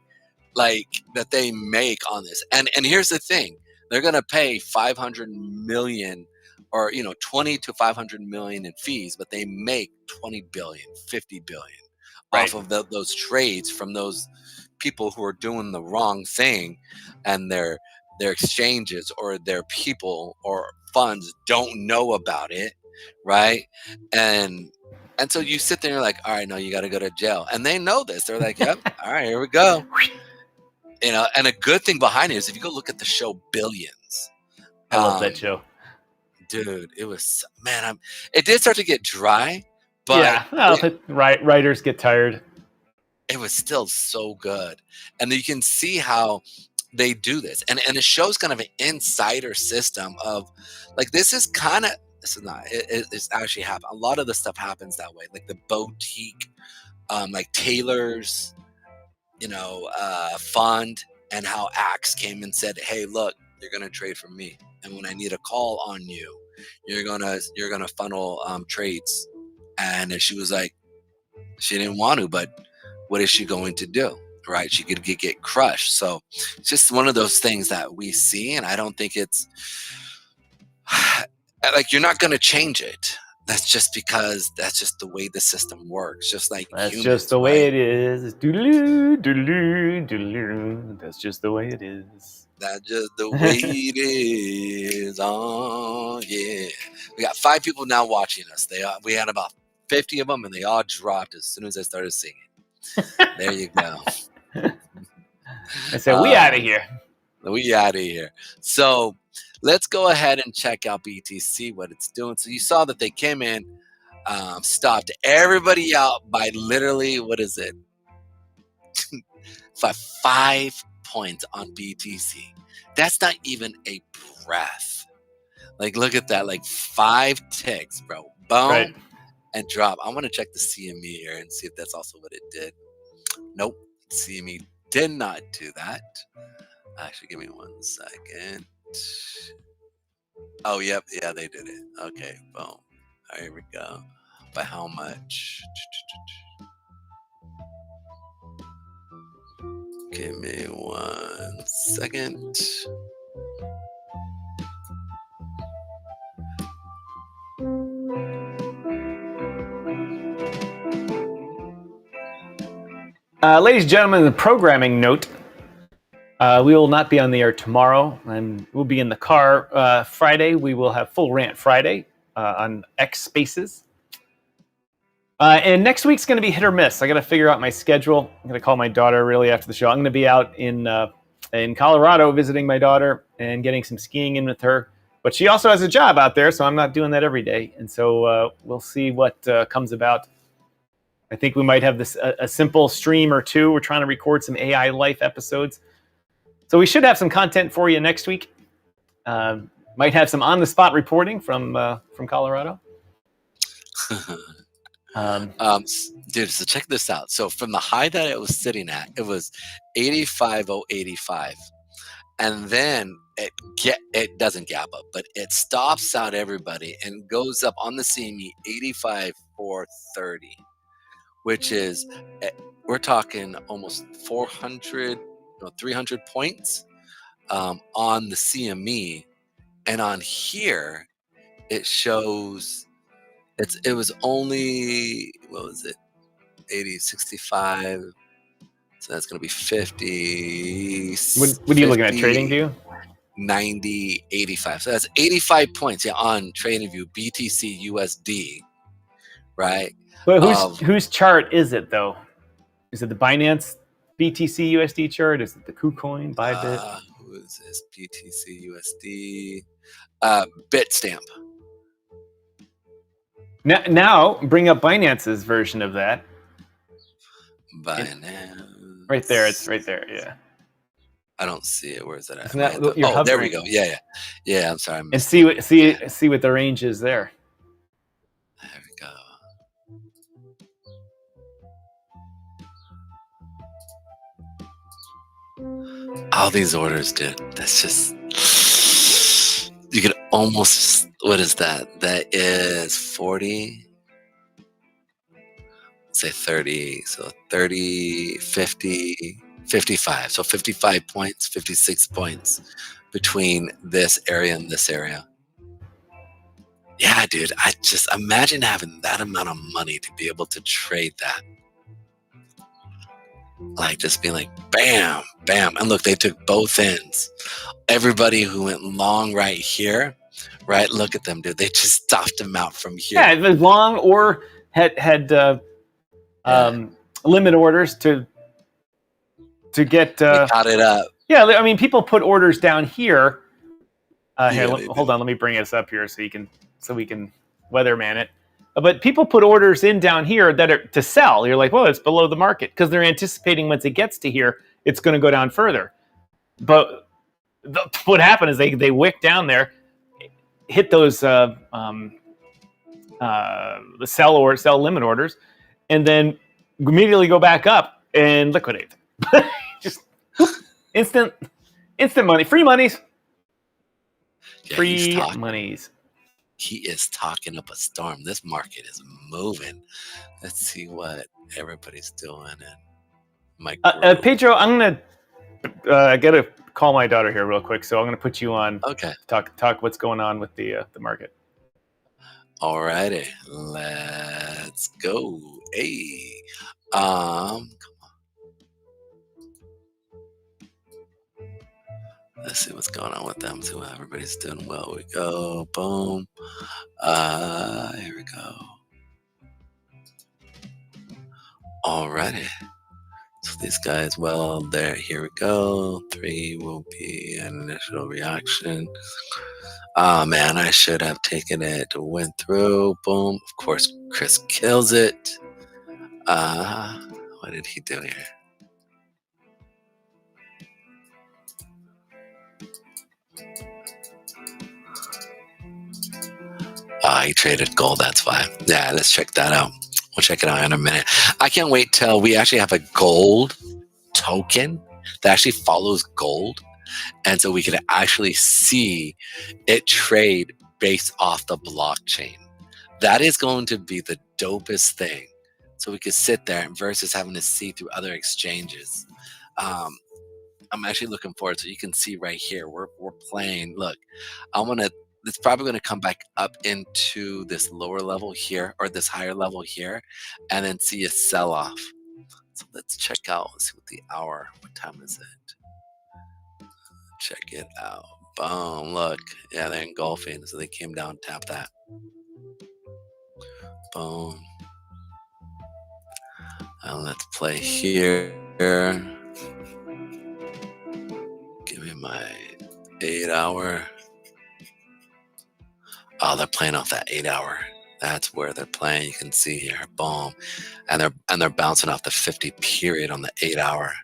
like that they make on this. And here's the thing. They're going to pay 500 million or 20 to 500 million in fees, but they make 20 billion, 50 billion off of those trades from those people who are doing the wrong thing, and their exchanges or their people or funds don't know about it, right? And so you sit there and you're like, all right, no, you got to go to jail. And they know this. They're like, yep, all right, here we go. And a good thing behind it is if you go look at the show Billions. I love that show. Dude, it was, man, it did start to get dry, but writers get tired. It was still so good. And you can see how they do this. And the show's kind of an insider system of like, it's actually happened. A lot of the stuff happens that way. Like the boutique, like Taylor's, fund, and how Axe came and said, hey, look, you're going to trade for me. And when I need a call on you, you're going to funnel trades. And she was like, she didn't want to, but what is she going to do? Right? She could get crushed. So it's just one of those things that we see. And I don't think it's like, you're not going to change it. That's just because that's just the way the system works. Just like that's humans, just the way it is. Doodaloo, doodaloo, doodaloo. That's just the way it is. That's just the way it is. Oh yeah. We got 5 people now watching us. We had about 50 of them, and they all dropped as soon as I started singing. There you go. I said, we out of here. We out of here. So let's go ahead and check out BTC, what it's doing. So you saw that they came in, stopped everybody out by literally, what is it? 5 points on BTC. That's not even a breath. Like, look at that. Like 5 ticks, bro. Boom. Right. And drop. I want to check the CME here and see if that's also what it did. Nope. CME did not do that. Actually, give me 1 second. Oh, yep. Yeah, they did it. Okay, boom. All right, here we go. By how much? Give me 1 second. Ladies and gentlemen, the programming note. We will not be on the air tomorrow, and we'll be in the car Friday. We will have Full Rant Friday on X Spaces. And next week's going to be hit or miss. I got to figure out my schedule. I'm going to call my daughter really after the show. I'm going to be out in Colorado visiting my daughter and getting some skiing in with her. But she also has a job out there, so I'm not doing that every day. And so we'll see what comes about. I think we might have this a simple stream or 2. We're trying to record some AI Life episodes. So we should have some content for you next week. Might have some on-the-spot reporting from Colorado. Dude, so check this out. So from the high that it was sitting at, it was 85.085. and then it doesn't gap up, but it stops out everybody and goes up on the CME 85,430, which is we're talking almost 300 points on the CME, and on here it shows it was only, what was it, 80, 65. So that's going to be 50. What are you looking at? TradingView? 90, 85. So that's 85 points on TradingView, BTC USD, right? But whose chart is it though? Is it the Binance BTC USD chart? Is it the KuCoin, Bybit? Who is this? BTC USD. Bitstamp. Now bring up Binance's version of that. Binance. Right there. It's right there. Yeah. I don't see it. Where is it at? There we go. Yeah. I'm sorry. And see what the range is there. There we go. All these orders, dude. That's just, you could almost, what is that? That is 40. Say 30. So 30, 50, 55. So 55 points, 56 points between this area and this area. Yeah, dude. I just imagine having that amount of money to be able to trade that. Like just being like, bam, bam. And look, they took both ends. Everybody who went long right here, right? Look at them, dude. They just stopped them out from here. Yeah, the long or had limit orders to get. Got it up. Yeah, I mean, people put orders down here. Yeah, hold on. Let me bring this up here so we can weatherman it. But people put orders in down here that are to sell. You're like, well, it's below the market because they're anticipating once it gets to here, it's going to go down further. But what happened is they wick down there, hit those the sell limit orders, and then immediately go back up and liquidate. Just instant money, free monies, Yeah, free monies. He is talking up a storm. This market is moving. Let's see what everybody's doing. And Pedro, I'm gonna gotta call my daughter here real quick, so I'm gonna put you on. Okay. Talk what's going on with the market. Alrighty, let's go. Hey, come on. Let's see what's going on with them. See what everybody's doing. Well, we go. Boom. Here we go. Alrighty. So these guys, well, there. Here we go. 3 will be an initial reaction. Oh man, I should have taken it. Went through. Boom. Of course, Chris kills it. What did he do here? He traded gold. That's fine. Yeah, let's check that out. We'll check it out in a minute. I can't wait till we actually have a gold token that actually follows gold. And so we can actually see it trade based off the blockchain. That is going to be the dopest thing. So we could sit there versus having to see through other exchanges. I'm actually looking forward. So you can see right here, we're playing. Look, it's probably going to come back up into this lower level here or this higher level here and then see a sell off. So let's check out, let's see what the hour, what time is it? Check it out. Boom, look. Yeah, they're engulfing. So they came down, tap that. Boom. And let's play here. Give me my 8 hour. Oh, they're playing off that 8 hour. That's where they're playing. You can see here, boom, and they're bouncing off the 50 period on the 8 hour.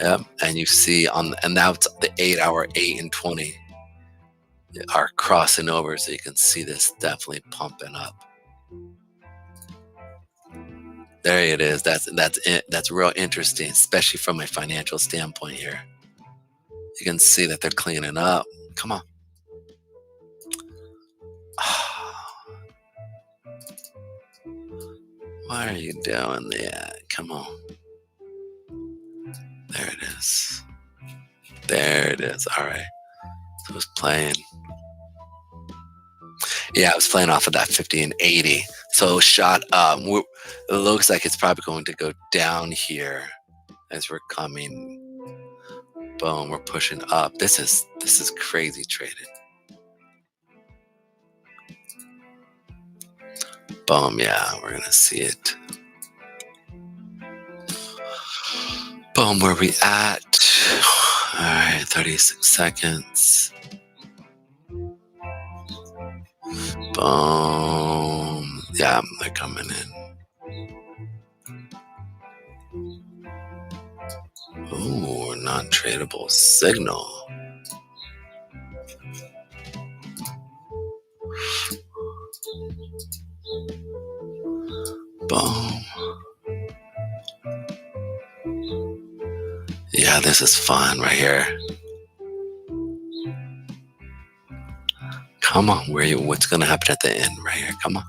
Yep, and you see and now it's the 8 hour, 8 and 20 are crossing over, so you can see this definitely pumping up. There it is. That's it. That's real interesting, especially from a financial standpoint here. You can see that they're cleaning up. Come on. Why are you doing that? Come on. There it is. There it is. All right. So it was playing. Yeah, I was playing off of that 50 and 80. So it shot up. It looks like it's probably going to go down here as we're coming. Boom, we're pushing up. This is crazy trading. Boom, yeah, we're gonna see it. Boom, where we at? All right, 36 seconds. Boom. Yeah, they're coming in. Ooh, non-tradable signal. Boom. Yeah, this is fun right here. Come on, what's gonna happen at the end right here? Come on.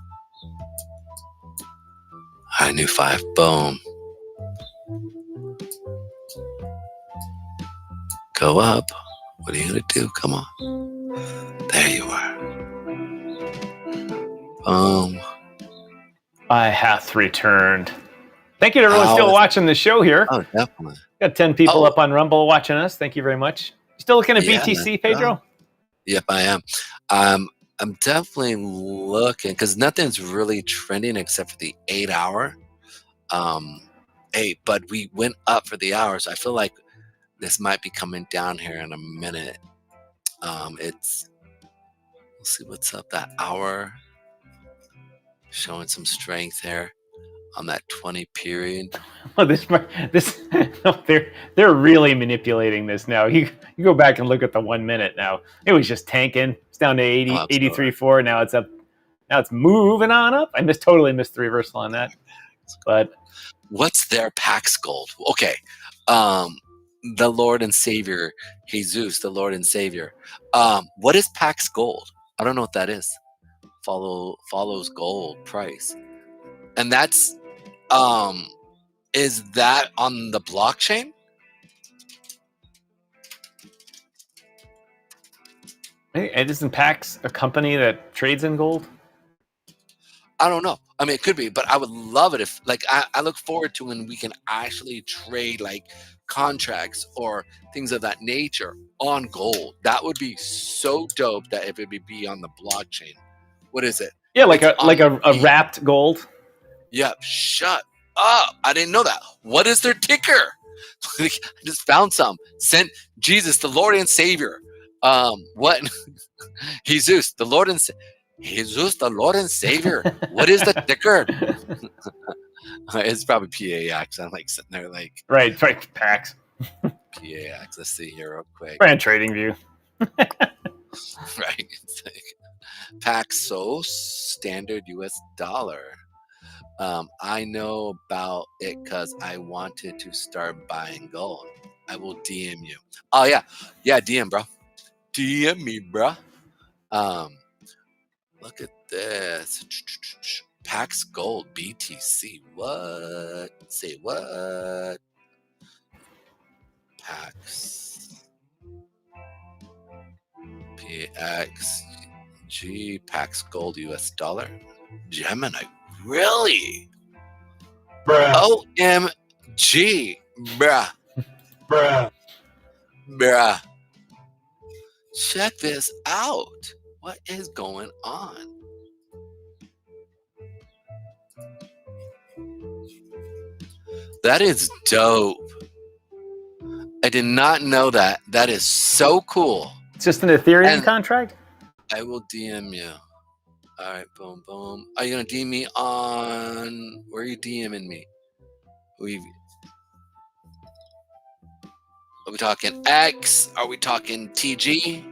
I knew 5. Boom. Go up. What are you gonna do? Come on. There you are. Boom. I hath returned. Thank you to everyone still watching the show here. Oh, definitely. Got 10 people up on Rumble watching us. Thank you very much. Still looking at BTC, Pedro? Yep, I am. I'm definitely looking because nothing's really trending except for the 8-hour. But we went up for the hour, so I feel like this might be coming down here in a minute. Let's see what's up. That hour showing some strength here on that 20 period. Well, no, they're really manipulating this now. You go back and look at the 1 minute now. It was just tanking. It's down to 80, 83.4. Now it's up. Now it's moving on up. I totally missed the reversal on that. But what's their Pax Gold? Okay. The Lord and Savior, Jesus, the Lord and Savior. What is Pax Gold? I don't know what that is. Follows gold price. And that's is that on the blockchain? it isn't Pax a company that trades in gold? I don't know. I mean, it could be, but I would love it if, like, I look forward to when we can actually trade like contracts or things of that nature on gold. That would be so dope. That if it would be on the blockchain. What is it? Yeah, like a wrapped gold. Yep. Shut up! I didn't know that. What is their ticker? I just found some. Sent Jesus, the Lord and Savior. What? Jesus, the Lord and Jesus, the Lord and Savior. What is the ticker? It's probably PAX. I'm like sitting there like right, PAX. PAX. Let's see here real quick. Brand Trading View. Right. It's like Paxos, standard US dollar. I know about it because I wanted to start buying gold. I will DM you. Oh yeah, DM, bro. DM me, bro. Look at this. Pax Gold BTC. What? Say what? Pax. PXG. Pax Gold US dollar. Gemini. Really? Bruh. OMG. Bruh. Bruh. Check this out. What is going on? That is dope. I did not know that. That is so cool. It's just an Ethereum contract? I will DM you. All right, boom, boom. Are you going to DM me on... Where are you DMing me? Are we talking X? Are we talking TG?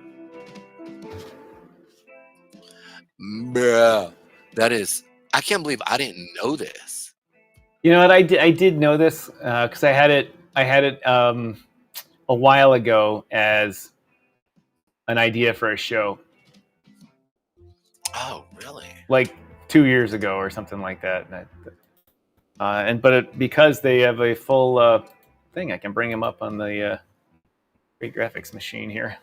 Bruh. That is... I can't believe I didn't know this. You know what? I did know this because I had it a while ago as an idea for a show, Oh, really? like 2 years ago or something like that. Because they have a full thing, I can bring them up on the great graphics machine here.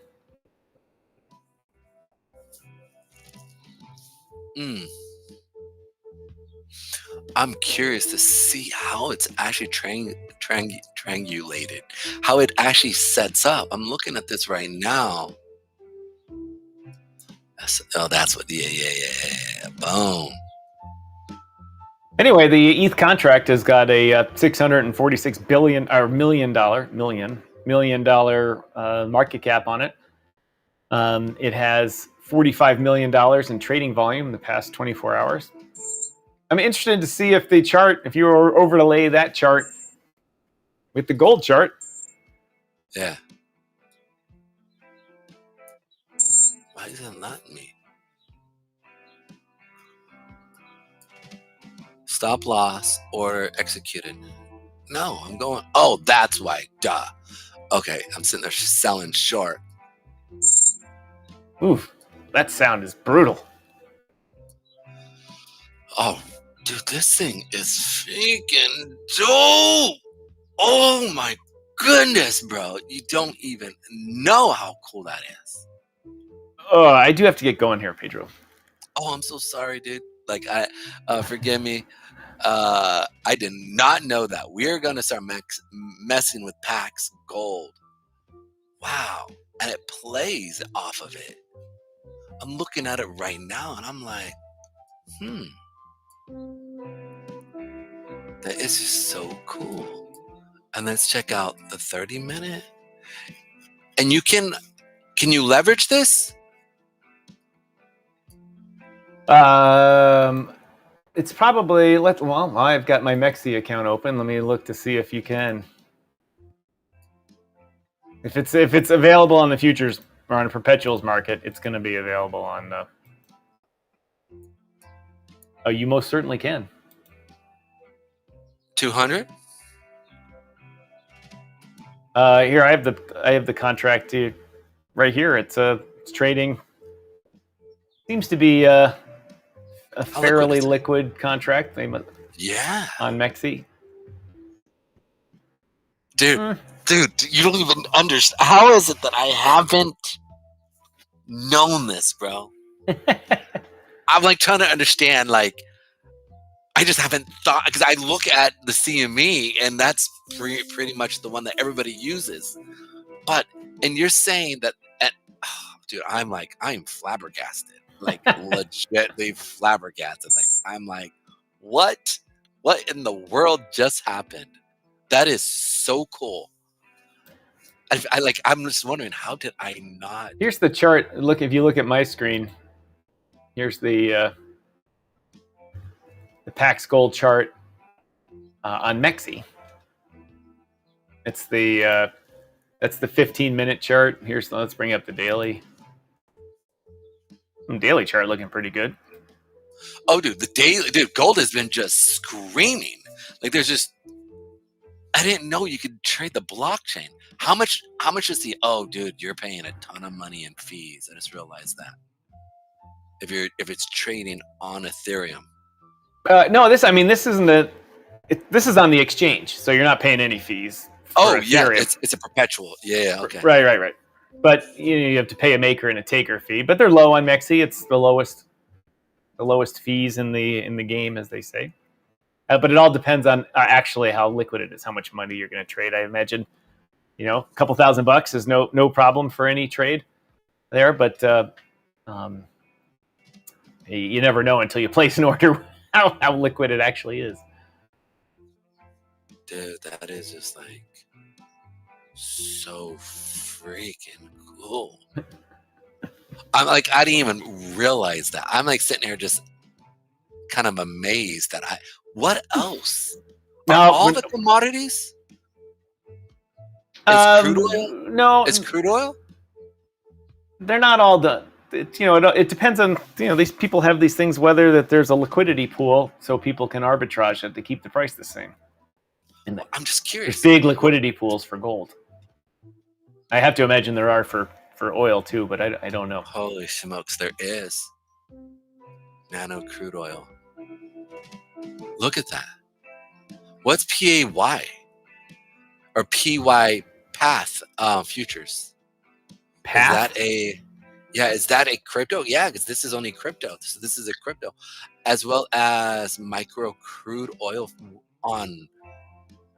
I'm curious to see how it's actually triangulated, how it actually sets up. I'm looking at this right now. That's what. Yeah. Boom. Anyway, the ETH contract has got a $646 million market cap on it. It has $45 million in trading volume in the past 24 hours. I'm interested to see if the chart, if you were overlay that chart with the gold chart. Yeah. Why is it not me? Stop loss, order executed. No, I'm going. Oh, that's why. Duh. Okay, I'm sitting there selling short. Oof, that sound is brutal. Oh, dude, this thing is freaking dope. Oh my goodness, bro. You don't even know how cool that is. Oh, I do have to get going here, Pedro. Oh, I'm so sorry, dude. Like, forgive me. I did not know that. We're going to start messing with Pax Gold. Wow. And it plays off of it. I'm looking at it right now and I'm like, that is just so cool. And let's check out the 30-minute. And you can you leverage this? It's probably well, I've got my Mexi account open. Let me look to see if you can. If it's available on the futures or on a perpetuals market, it's going to be available on the. Oh, you most certainly can. 200? Here I have the contract right here. It's trading. Seems to be a fairly liquid contract. Yeah. On Mexi. Dude, you don't even understand. How is it that I haven't known this, bro? I'm like trying to understand, like, I just haven't thought, because I look at the CME and that's pretty much the one that everybody uses. And you're saying that, dude, I'm flabbergasted, like legitimately flabbergasted. Like, I'm like, what in the world just happened? That is so cool. I'm just wondering, how did I not? Here's the chart. Look, if you look at my screen, here's the Pax Gold chart on Mexi. It's that's the 15-minute chart. Let's bring up the daily. Daily chart looking pretty good. Oh, dude, gold has been just screaming. Like, there's just, I didn't know you could trade the blockchain. How much is the? Oh, dude, you're paying a ton of money in fees. I just realized that. If it's trading on Ethereum. No, this isn't this is on the exchange, so you're not paying any fees. Oh yeah, it's a perpetual. Yeah, okay. Right. But you have to pay a maker and a taker fee. But they're low on Mexi. It's the lowest fees in the game, as they say. But it all depends on actually how liquid it is, how much money you're going to trade. I imagine, a couple $1,000 is no problem for any trade there. But you never know until you place an order how liquid it actually is. Dude, that is just like so freaking cool. I'm like, I didn't even realize that. I'm like sitting here just kind of amazed that what else? Are all the commodities? Is crude oil? No. Is crude oil? They're not all done. it depends on, these people have these things, whether that there's a liquidity pool so people can arbitrage it to keep the price the same. And I'm just there's curious. big liquidity pools for gold. I have to imagine there are for oil too, but I don't know. Holy smokes, there is. Nano crude oil. Look at that. What's PAY? Or PY Path futures? Path? Is that a crypto? Yeah, because this is only crypto. So this is a crypto. As well as micro crude oil on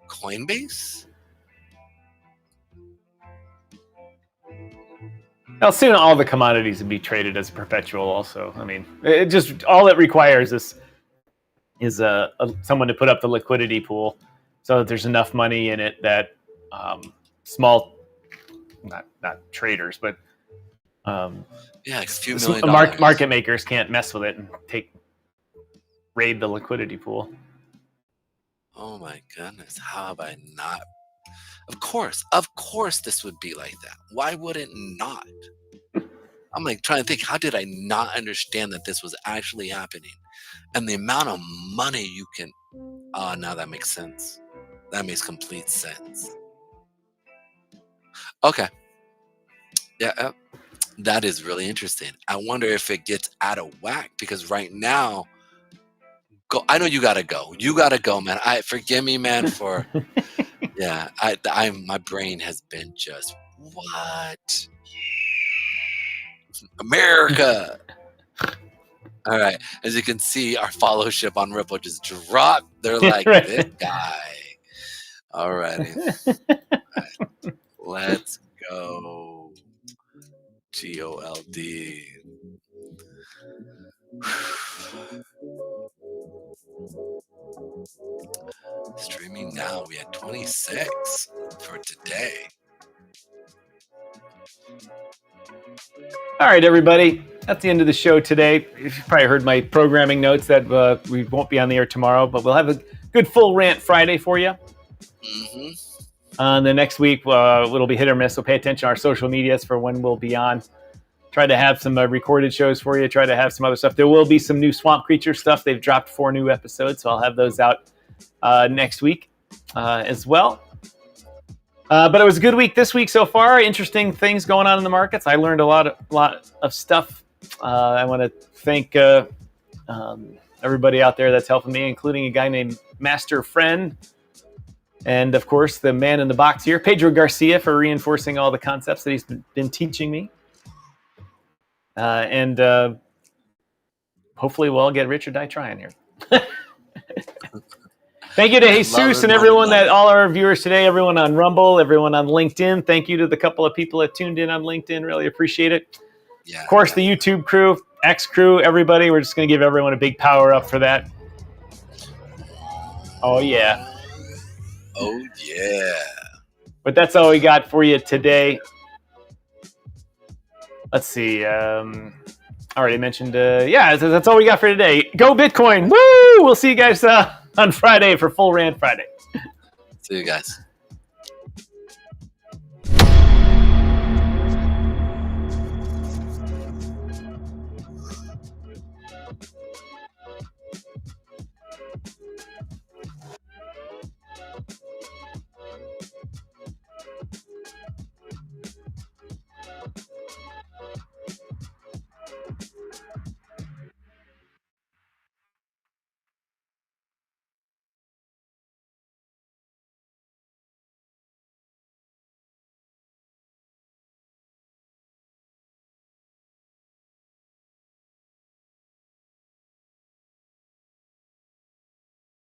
Coinbase? Well, soon all the commodities will be traded as perpetual also. I mean, it just, all it requires is someone to put up the liquidity pool so that there's enough money in it that small, not traders, but a few million market makers can't mess with it and raid the liquidity pool. Oh my goodness, how have I not? Of course this would be like that. Why would it not? I'm like trying to think, how did I not understand that this was actually happening? And the amount of money you can... now that makes sense. That makes complete sense. Okay. Yeah, that is really interesting. I wonder if it gets out of whack, because right now... I know you gotta go. You gotta go, man. Forgive me, man, for... Yeah, my brain has been just, what? America! All right, as you can see, our followership on Ripple just dropped. They're like, Right. This guy. All righty. Let's go. GOLD. Streaming now. We had 26 for today. All right, everybody. That's the end of the show today. You've probably heard my programming notes that we won't be on the air tomorrow, but we'll have a good full rant Friday for you. Mm-hmm. The next week, it'll be hit or miss, so pay attention to our social medias for when we'll be on. Try to have some recorded shows for you. Try to have some other stuff. There will be some new Swamp Creature stuff. They've dropped 4 new episodes, so I'll have those out next week as well. But it was a good week this week so far. Interesting things going on in the markets. I learned a lot of stuff. I want to thank everybody out there that's helping me, including a guy named Master Friend. And, of course, the man in the box here, Pedro Garcia, for reinforcing all the concepts that he's been teaching me. And hopefully we'll all get rich or die trying here. Thank you to Jesus and everyone all our viewers today, everyone on Rumble, everyone on LinkedIn. Thank you to the couple of people that tuned in on LinkedIn. Really appreciate it. Yeah, of course, the YouTube crew, X crew, everybody. We're just going to give everyone a big power up for that. Oh, yeah. Oh, yeah. But that's all we got for you today. Let's see. I already mentioned, that's all we got for today. Go Bitcoin. Woo! We'll see you guys on Friday for Full Rant Friday. See you guys.